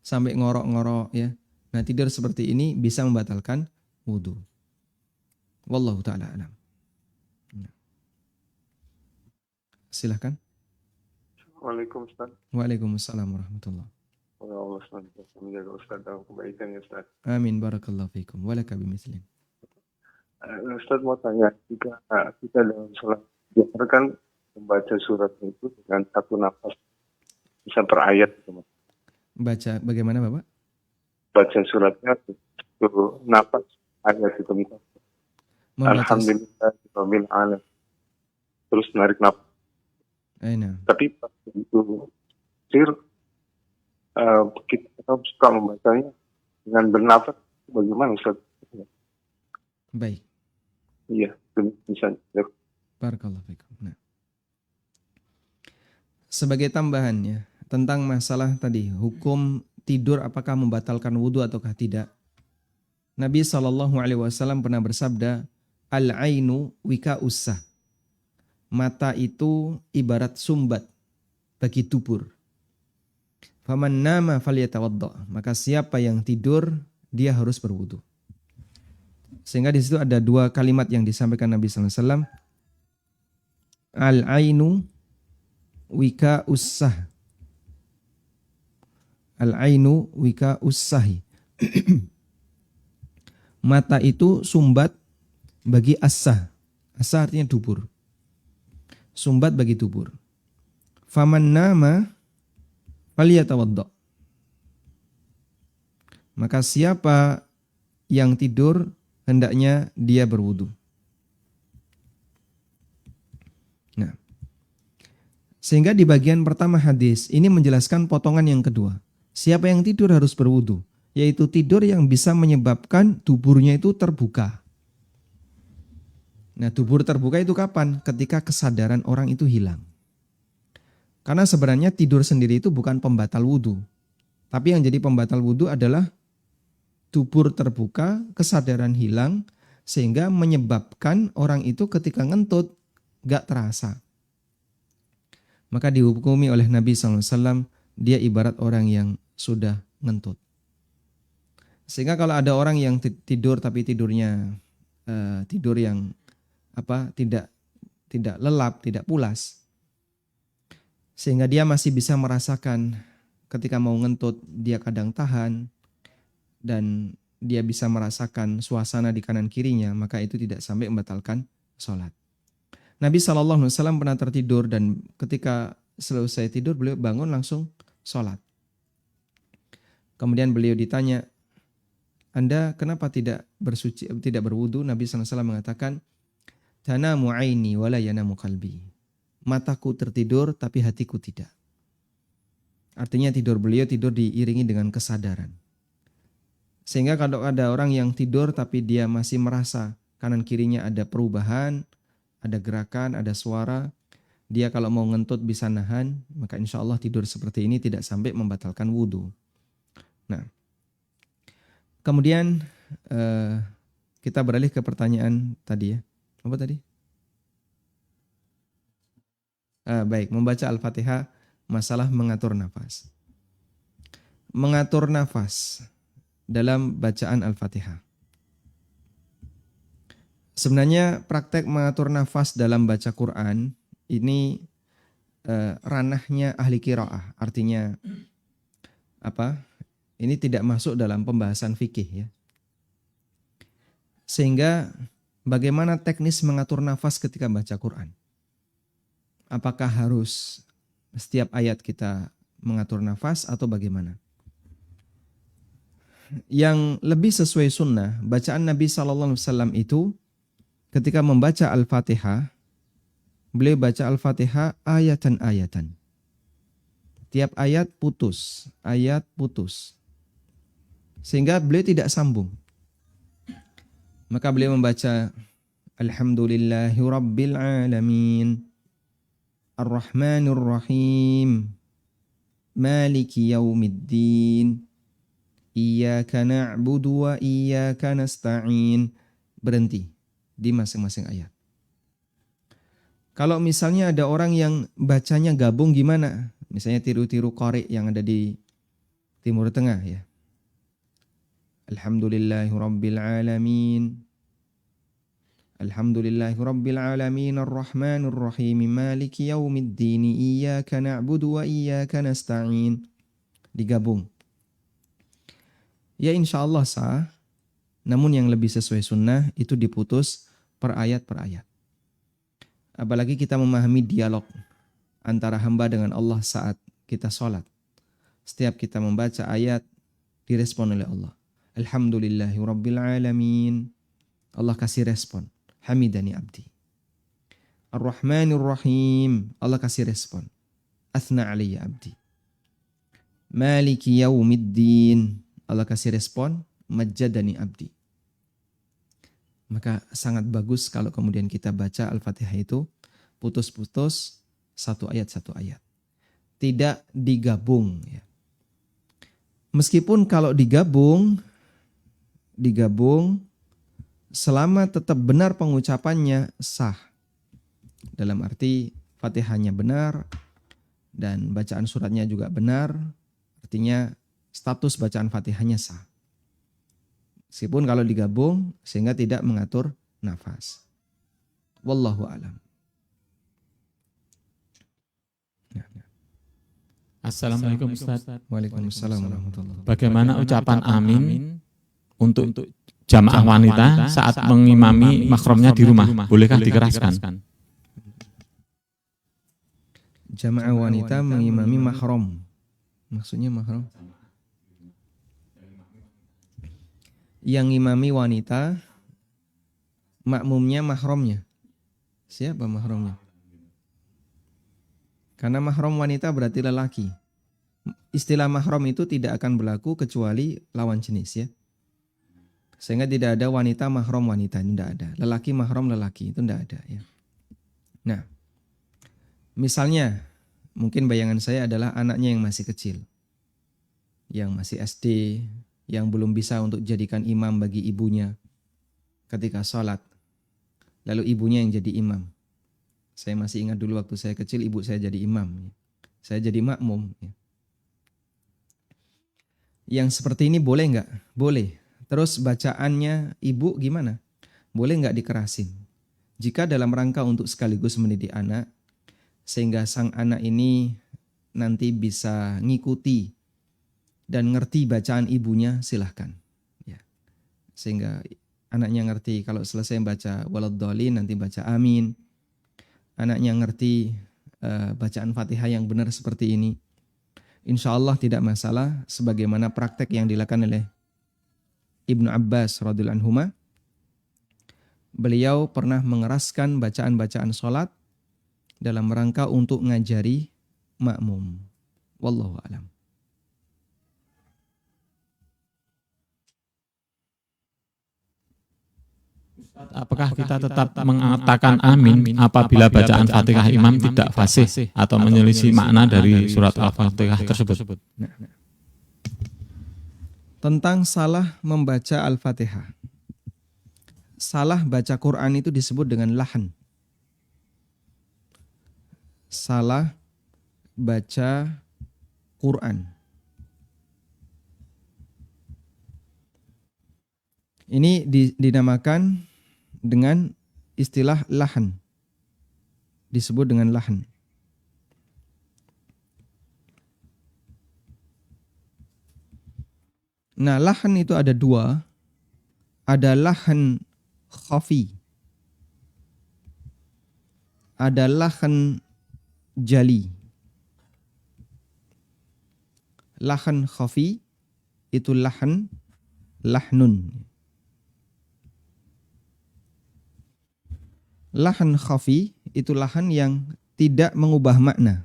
Sampai ngorok-ngorok ya. Nah tidur seperti ini bisa membatalkan wudhu. Wallahu ta'ala alam. Silahkan. Waalaikumsalam. Waalaikumsalam warahmatullahi. Ya Allah senantiasa menjaga Ustaz dalam kebaikan ya Ustaz. Amin barakallahu fikum. Walaka bimislin. Ustaz mau tanya, jika kita dalam sholat kan membaca surat itu dengan satu nafas bisa per ayat gitu, Mas. Baca bagaimana Bapak? Baca suratnya satu nafas ayat itu misalnya. Alhamdulillah rabbil alamin. Terus narik nafas. Aina. Tapi pas itu kita suka membacanya dengan bernafas, bagaimana Ustaz? Baik. Iya, misalnya. Barakallahu fikum. Nah. Sebagai tambahan ya, tentang masalah tadi, hukum tidur apakah membatalkan wudhu ataukah tidak. Nabi SAW pernah bersabda, Al-ainu wika ussah. Mata itu ibarat sumbat bagi dubur. Faman nama falyatawadda. Maka siapa yang tidur, dia harus berwudu. Sehingga di situ ada dua kalimat yang disampaikan Nabi SAW. Al-ainu wika ussah. Al-ainu wika ussahi. Mata itu sumbat bagi assah. Assah artinya dubur. Sumbat bagi dubur. Faman nama falyatawadda. Maka siapa yang tidur hendaknya dia berwudu. Nah, sehingga di bagian pertama hadis ini menjelaskan potongan yang kedua. Siapa yang tidur harus berwudu, yaitu tidur yang bisa menyebabkan tuburnya itu terbuka. Nah, tubur terbuka itu kapan? Ketika kesadaran orang itu hilang. Karena sebenarnya tidur sendiri itu bukan pembatal wudu. Tapi yang jadi pembatal wudu adalah tubur terbuka, kesadaran hilang, sehingga menyebabkan orang itu ketika ngentut gak terasa. Maka dihukumi oleh Nabi SAW, dia ibarat orang yang sudah ngentut. Sehingga kalau ada orang yang tidur tapi tidurnya tidur yang tidak lelap, tidak pulas, sehingga dia masih bisa merasakan ketika mau ngentut dia kadang tahan dan dia bisa merasakan suasana di kanan kirinya, maka itu tidak sampai membatalkan sholat. Nabi SAW pernah tertidur dan ketika selesai tidur beliau bangun langsung sholat. Kemudian beliau ditanya, Anda kenapa tidak bersuci, tidak berwudu? Nabi SAW mengatakan, tanamu aini wala yanamu qalbi. Mataku tertidur tapi hatiku tidak. Artinya beliau tidur diiringi dengan kesadaran. Sehingga kalau ada orang yang tidur tapi dia masih merasa kanan kirinya ada perubahan, ada gerakan, ada suara, dia kalau mau ngentut bisa nahan, maka insya Allah tidur seperti ini tidak sampai membatalkan wudu. Nah, kemudian kita beralih ke pertanyaan tadi ya. Apa tadi? Baik, membaca Al-Fatihah, masalah mengatur nafas. Mengatur nafas dalam bacaan Al-Fatihah. Sebenarnya praktek mengatur nafas dalam baca Quran ini ranahnya ahli qiraah. Artinya apa? Ini tidak masuk dalam pembahasan fikih ya. Sehingga bagaimana teknis mengatur nafas ketika baca Quran? Apakah harus setiap ayat kita mengatur nafas atau bagaimana? Yang lebih sesuai sunnah, bacaan Nabi SAW itu ketika membaca Al-Fatihah, beliau baca Al-Fatihah ayatan-ayatan. Tiap ayat putus. Sehingga beliau tidak sambung. Maka beliau membaca Alhamdulillahi Rabbil Alamin, Ar-Rahmanir Rahim, Maliki Yaumiddin, Iyyaka na'budu wa iyyaka nasta'in. Berhenti di masing-masing ayat. Kalau misalnya ada orang yang bacanya gabung gimana? Misalnya tiru-tiru qari yang ada di Timur Tengah ya. Alhamdulillahi Rabbil Alamin, Alhamdulillahi Rabbil Alamin, Ar-Rahmanir Rahim, Maliki Yaumiddin, Iyyaka na'budu wa iyyaka nasta'in. Digabung. Ya insya Allah sah. Namun yang lebih sesuai sunnah itu diputus per ayat. Apalagi kita memahami dialog antara hamba dengan Allah saat kita sholat. Setiap kita membaca ayat direspon oleh Allah. Alhamdulillahi Rabbil Alamin. Allah kasih respon. Hamidani abdi. Ar-Rahmanir Rahim. Allah kasih respon. Athna alayya abdi. Maliki Yaumiddin. Allah kasih respon. Majjadani abdi. Maka sangat bagus kalau kemudian kita baca Al-Fatihah itu putus-putus satu ayat. Tidak digabung ya. Meskipun kalau digabung selama tetap benar pengucapannya sah. Dalam arti Fatihahnya benar dan bacaan suratnya juga benar, artinya status bacaan Fatihahnya sah. Meskipun kalau digabung sehingga tidak mengatur nafas. Wallahu a'lam. Assalamualaikum Ustaz. Waalaikumsalam warahmatullahi wabarakatuh. Bagaimana ucapan amin untuk jamaah wanita saat mengimami makromnya di rumah? Bolehkah dikeraskan? Jamaah wanita mengimami mahram. Maksudnya mahram? Yang imami wanita, makmumnya mahramnya. Siapa mahramnya? Karena mahram wanita berarti lelaki. Istilah mahram itu tidak akan berlaku kecuali lawan jenis ya. Sehingga tidak ada wanita mahram wanita, itu tidak ada. Lelaki mahram lelaki, itu tidak ada ya. Nah, misalnya mungkin bayangan saya adalah anaknya yang masih kecil. Yang masih SD, yang belum bisa untuk jadikan imam bagi ibunya ketika sholat. Lalu ibunya yang jadi imam. Saya masih ingat dulu waktu saya kecil ibu saya jadi imam. Saya jadi makmum. Yang seperti ini boleh nggak? Boleh. Terus bacaannya ibu gimana? Boleh nggak dikerasin? Jika dalam rangka untuk sekaligus mendidik anak, sehingga sang anak ini nanti bisa ngikuti dan ngerti bacaan ibunya, silahkan. Ya. Sehingga anaknya ngerti kalau selesai baca waladdallin nanti baca amin. anaknya ngerti bacaan Fatihah yang benar seperti ini, insya Allah tidak masalah, sebagaimana praktek yang dilakukan oleh Ibnu Abbas radhiyallahu anhuma. Beliau pernah mengeraskan bacaan-bacaan sholat dalam rangka untuk ngajari makmum. Wallahu a'lam. Apakah kita tetap mengatakan amin apabila bacaan Fatihah imam tidak fasih atau menyelisih makna dari surat Al-Fatihah tersebut? Tentang salah membaca Al-Fatihah. Salah baca Quran itu disebut dengan lahan. Salah baca Quran. Ini dinamakan dengan istilah lahan. Disebut dengan lahan. Nah, lahan itu ada dua. Ada lahan khafi. Ada lahan jali. Lahan khafi itu lahnun. Lahan khafi itu lahan yang tidak mengubah makna.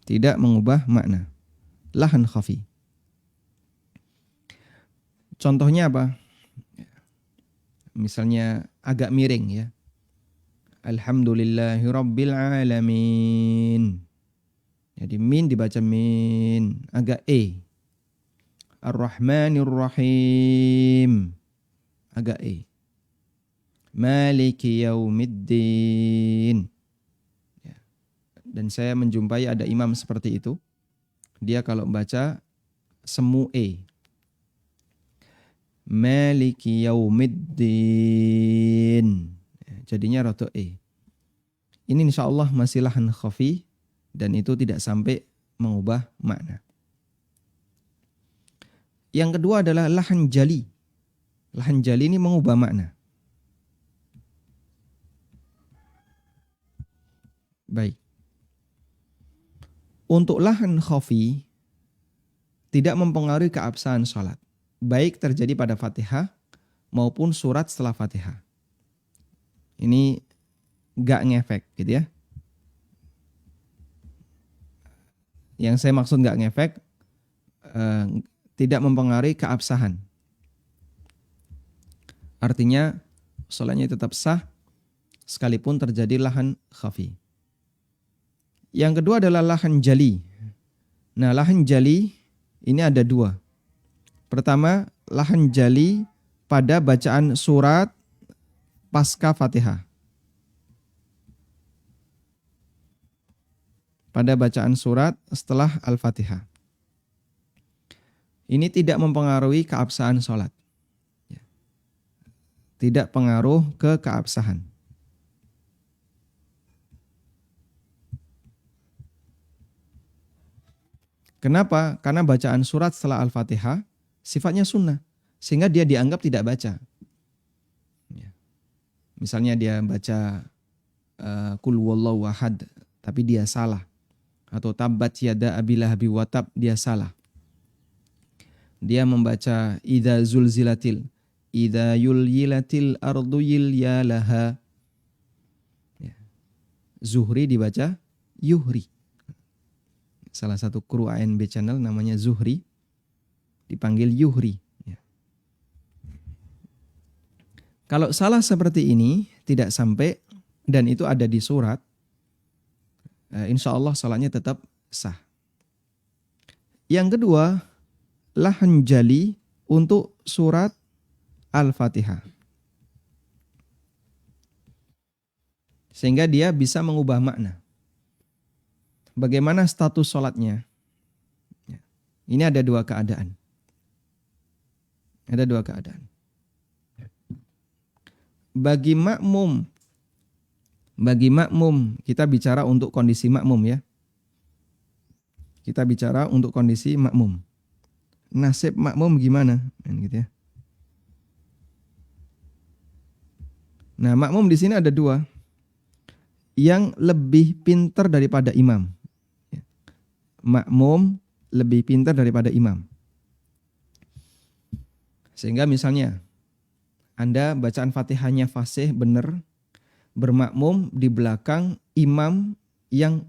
Tidak mengubah makna. Lahan khafi. Contohnya apa? Misalnya agak miring ya. Alhamdulillahirabbil alamin. Jadi min dibaca min, agak e. Ar-Rahmanir Rahim, agak e. Maliki yaumiddin. Ya. Dan saya menjumpai ada imam seperti itu. Dia kalau baca semu e. Maliki yaumiddin. Jadinya roto e. Ini insya Allah masih lahan khafi dan itu tidak sampai mengubah makna. Yang kedua adalah lahan jali. Lahan jali ini mengubah makna. Baik. Untuk lahan khafi tidak mempengaruhi keabsahan sholat. Baik terjadi pada Fatihah maupun surat setelah Fatihah. Ini gak ngefek gitu ya. Yang saya maksud gak ngefek, tidak mempengaruhi keabsahan. Artinya sholatnya tetap sah sekalipun terjadi lahan khafi. Yang kedua adalah lahan jali. Nah, lahan jali ini ada dua. Pertama, lahan jali pada bacaan surat pasca Fatihah. Pada bacaan surat setelah Al-Fatihah. Ini tidak mempengaruhi keabsahan sholat. Tidak pengaruh ke keabsahan. Kenapa? Karena bacaan surat setelah Al-Fatihah sifatnya sunnah. Sehingga dia dianggap tidak baca. Misalnya dia baca Qul huwallahu ahad, tapi dia salah. Atau tabbat yada abi lahabi wa tab, dia salah. Dia membaca idza zulzilatil, idza yulyilatil ardu yilyalaha. Zuhri dibaca yuhri. Salah satu kru ANB channel namanya Zuhri, dipanggil yuhri. Kalau salah seperti ini tidak sampai dan itu ada di surat, insya Allah salatnya tetap sah. Yang kedua, lahan jali untuk surat Al-Fatihah. Sehingga dia bisa mengubah makna. Bagaimana status salatnya? Ini ada dua keadaan. Ada dua keadaan. Bagi makmum, kita bicara untuk kondisi makmum ya. Kita bicara untuk kondisi makmum. Nasib makmum gimana? Gitu ya. Nah, makmum di sini ada dua. Yang lebih pintar daripada imam. Makmum lebih pintar daripada imam. Sehingga misalnya Anda bacaan Fatihahnya fasih benar, bermakmum di belakang imam yang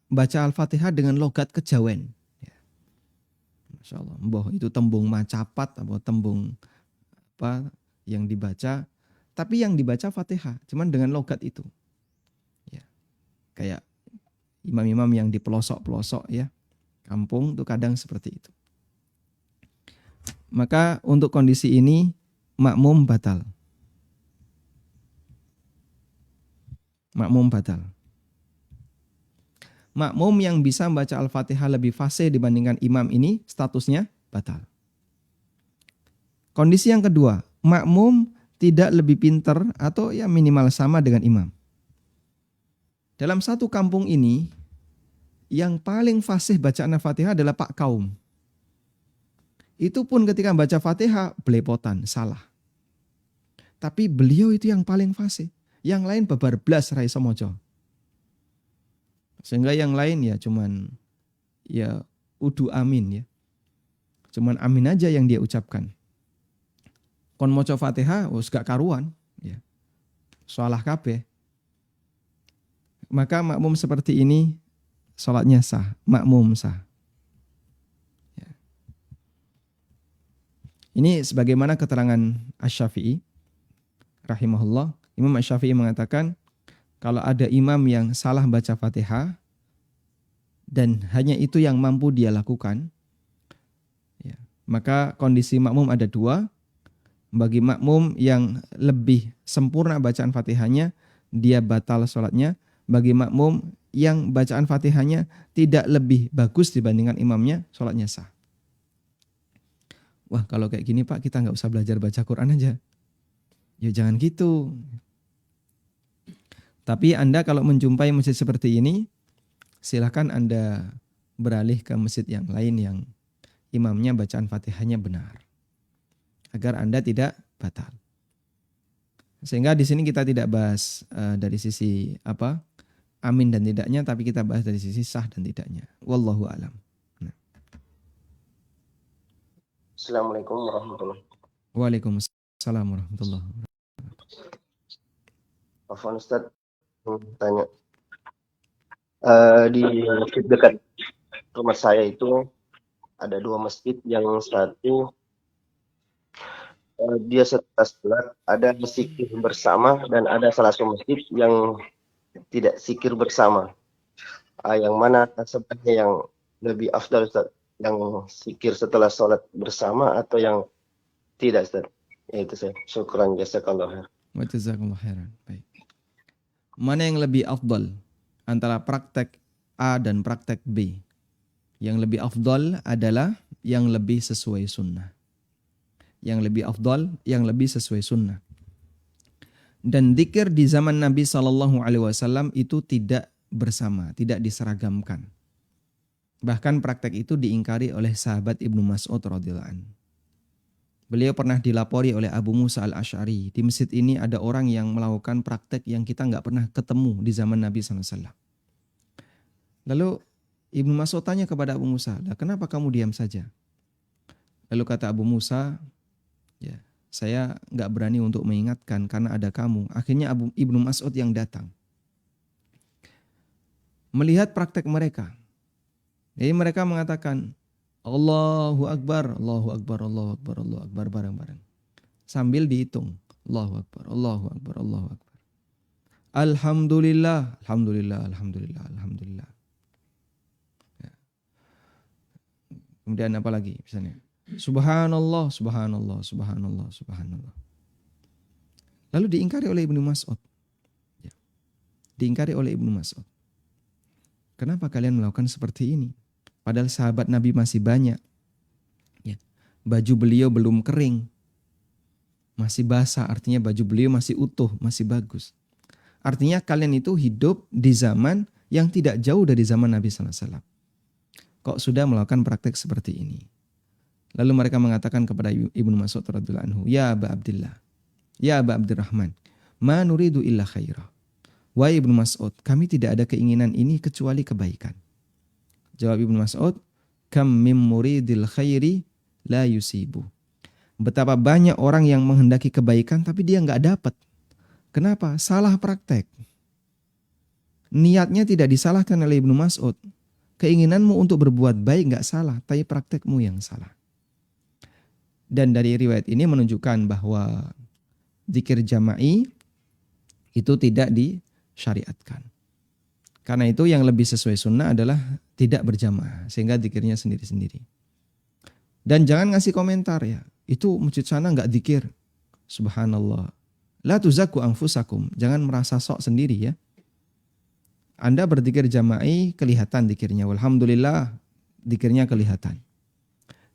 baca Al-Fatihah dengan logat kejawen. Masya Allah, boh itu tembung macapat atau tembung apa yang dibaca, tapi yang dibaca Fatihah, cuman dengan logat itu. Ya. Kayak imam-imam yang di pelosok-pelosok ya, kampung itu kadang seperti itu. Maka untuk kondisi ini makmum batal. Makmum batal. Makmum yang bisa membaca Al-Fatihah lebih fasih dibandingkan imam ini statusnya batal. Kondisi yang kedua, makmum tidak lebih pintar atau ya minimal sama dengan imam. Dalam satu kampung ini, yang paling fasih bacaan Al-Fatihah adalah Pak Kaum. Itu pun ketika baca Fatihah belepotan, salah. Tapi beliau itu yang paling fasih. Yang lain babar blas rai somojo. Sehingga yang lain ya cuman ya udu amin ya. Cuman amin aja yang dia ucapkan. Kon moco Fatihah wis gak karuan ya. Salah kabeh. Maka makmum seperti ini salatnya sah, makmum sah. Ya. Ini sebagaimana keterangan Asy-Syafi'i rahimahullah. Imam Asy-Syafi'i mengatakan kalau ada imam yang salah baca Fatihah dan hanya itu yang mampu dia lakukan, ya, maka kondisi makmum ada dua. Bagi makmum yang lebih sempurna bacaan Fatihahnya, dia batal sholatnya. Bagi makmum yang bacaan Fatihahnya tidak lebih bagus dibandingkan imamnya, sholatnya sah. Wah, kalau kayak gini Pak, kita nggak usah belajar baca Quran aja. Ya jangan gitu. Tapi Anda kalau menjumpai masjid seperti ini, silakan Anda beralih ke masjid yang lain yang imamnya bacaan Fatihahnya benar. Agar Anda tidak batal. Sehingga di sini kita tidak bahas dari sisi apa amin dan tidaknya, tapi kita bahas dari sisi sah dan tidaknya. Wallahu a'lam. Nah. Assalamualaikum warahmatullahi wabarakatuh. Waalaikumsalam warahmatullahi wabarakatuh. Afwan Ustaz, tanya. Di masjid dekat rumah saya itu ada dua masjid, yang satu dia setelah sholat ada zikir bersama dan ada salah satu masjid yang tidak zikir bersama. Yang mana sebenarnya yang lebih afdal Ustaz? Yang zikir setelah sholat bersama atau yang tidak Ustaz? Ya itu saya. Syukran jazakallahu khair. Wa jazakallahu khairan. Baik. Mana yang lebih afdal antara praktek A dan praktek B? Yang lebih afdal adalah yang lebih sesuai sunnah. Yang lebih afdal, yang lebih sesuai sunnah. Dan dzikir di zaman Nabi SAW itu tidak bersama, tidak diseragamkan. Bahkan praktek itu diingkari oleh sahabat Ibnu Mas'ud radhiyallahu anhu. Beliau pernah dilapori oleh Abu Musa al-Asy'ari. Di masjid ini ada orang yang melakukan praktek yang kita nggak pernah ketemu di zaman Nabi SAW. Lalu Ibnu Mas'ud tanya kepada Abu Musa, "Lah kenapa kamu diam saja?" Lalu kata Abu Musa, "Ya, saya nggak berani untuk mengingatkan karena ada kamu." Akhirnya Ibnu Mas'ud yang datang. Melihat praktek mereka. Jadi mereka mengatakan, Allahu Akbar, Allahu Akbar, Allahu Akbar, Allahu Akbar bareng-bareng. Sambil dihitung. Allahu Akbar, Allahu Akbar, Allahu Akbar. Alhamdulillah, Alhamdulillah, Alhamdulillah, Alhamdulillah. Ya. Kemudian apa lagi misalnya? Subhanallah, Subhanallah, Subhanallah, Subhanallah. Lalu diingkari oleh Ibnu Mas'ud. Ya. Diingkari oleh Ibnu Mas'ud. Kenapa kalian melakukan seperti ini? Padahal sahabat Nabi masih banyak. Ya. Baju beliau belum kering. Masih basah, artinya baju beliau masih utuh, masih bagus. Artinya kalian itu hidup di zaman yang tidak jauh dari zaman Nabi SAW. Kok sudah melakukan praktek seperti ini? Lalu mereka mengatakan kepada Ibnu Mas'ud radhiyallahu anhu, "Ya Aba Abdillah, ya Aba Abdurrahman, Ma nuridu illa khaira. Wahai Ibnu Mas'ud, kami tidak ada keinginan ini kecuali kebaikan. Jawab Ibnu Mas'ud, kam mim muridil khairi la yusibu. Betapa banyak orang yang menghendaki kebaikan tapi dia nggak dapat. Kenapa? Salah praktek. Niatnya tidak disalahkan oleh Ibnu Mas'ud. Keinginanmu untuk berbuat baik nggak salah, tapi praktekmu yang salah. Dan dari riwayat ini menunjukkan bahwa zikir jama'i itu tidak disyariatkan. Karena itu yang lebih sesuai sunnah adalah tidak berjamaah, sehingga zikirnya sendiri-sendiri. Dan jangan ngasih komentar ya, itu masjid sana nggak zikir. Subhanallah. La tuzakku anfusakum, jangan merasa sok sendiri ya. Anda berzikir jama'i kelihatan zikirnya, walhamdulillah zikirnya kelihatan.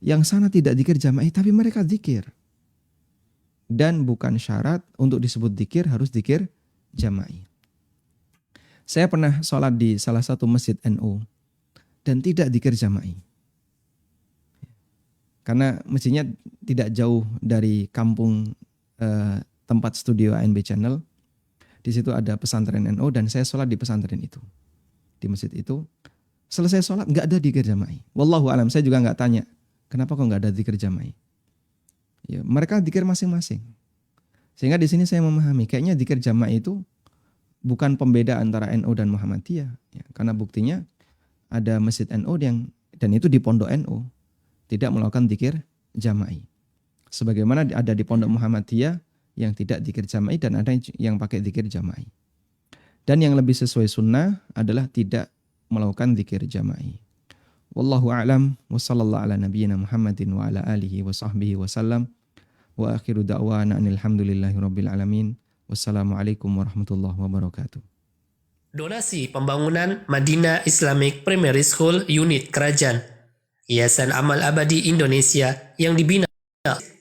Yang sana tidak zikir jama'i tapi mereka zikir. Dan bukan syarat untuk disebut zikir harus zikir jama'i. Saya pernah sholat di salah satu masjid NU dan tidak zikir jama'i. Karena masjidnya tidak jauh dari kampung tempat studio ANB Channel. Di situ ada pesantren NU dan saya sholat di pesantren itu. Di masjid itu. Selesai sholat nggak ada zikir jama'i. Wallahu alam, saya juga nggak tanya. Kenapa kok nggak ada zikir jama'i? Ya, mereka zikir masing-masing. Sehingga di sini saya memahami, kayaknya zikir jama'i itu bukan pembeda antara NU dan Muhammadiyah. Ya, karena buktinya ada masjid NU dan itu di pondok NU tidak melakukan zikir jama'i. Sebagaimana ada di pondok Muhammadiyah yang tidak zikir jama'i dan ada yang pakai zikir jama'i. Dan yang lebih sesuai sunnah adalah tidak melakukan zikir jama'i. Wallahu a'lam wa sallallahu ala nabiyyina Muhammadin wa ala alihi wa sahbihi wa sallam wa akhiru da'wana alhamdulillahi rabbil alamin. Wassalamualaikum warahmatullahi wabarakatuh. Donasi pembangunan Madinah Islamic Primary School Unit Kerajaan Yayasan Amal Abadi Indonesia yang dibina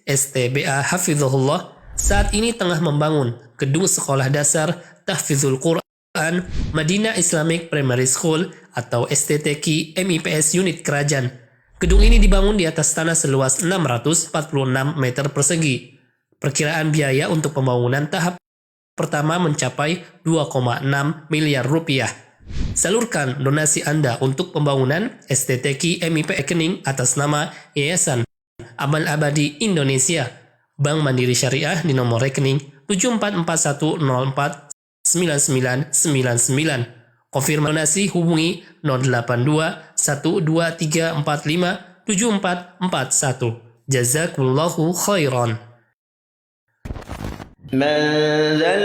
STBA Hafizahullah saat ini tengah membangun gedung sekolah dasar Tahfizul Quran Madinah Islamic Primary School atau STTQ MIPS Unit Kerajaan. Gedung ini dibangun di atas tanah seluas 646 meter persegi. Perkiraan biaya untuk pembangunan tahap pertama mencapai 2,6 miliar rupiah. Salurkan donasi Anda untuk pembangunan STTQ MIP rekening atas nama Yayasan Amal Abadi Indonesia, Bank Mandiri Syariah di nomor rekening 7441049999. Konfirmasi hubungi 082 12345 7441. Jazakumullahu khairan. من ذا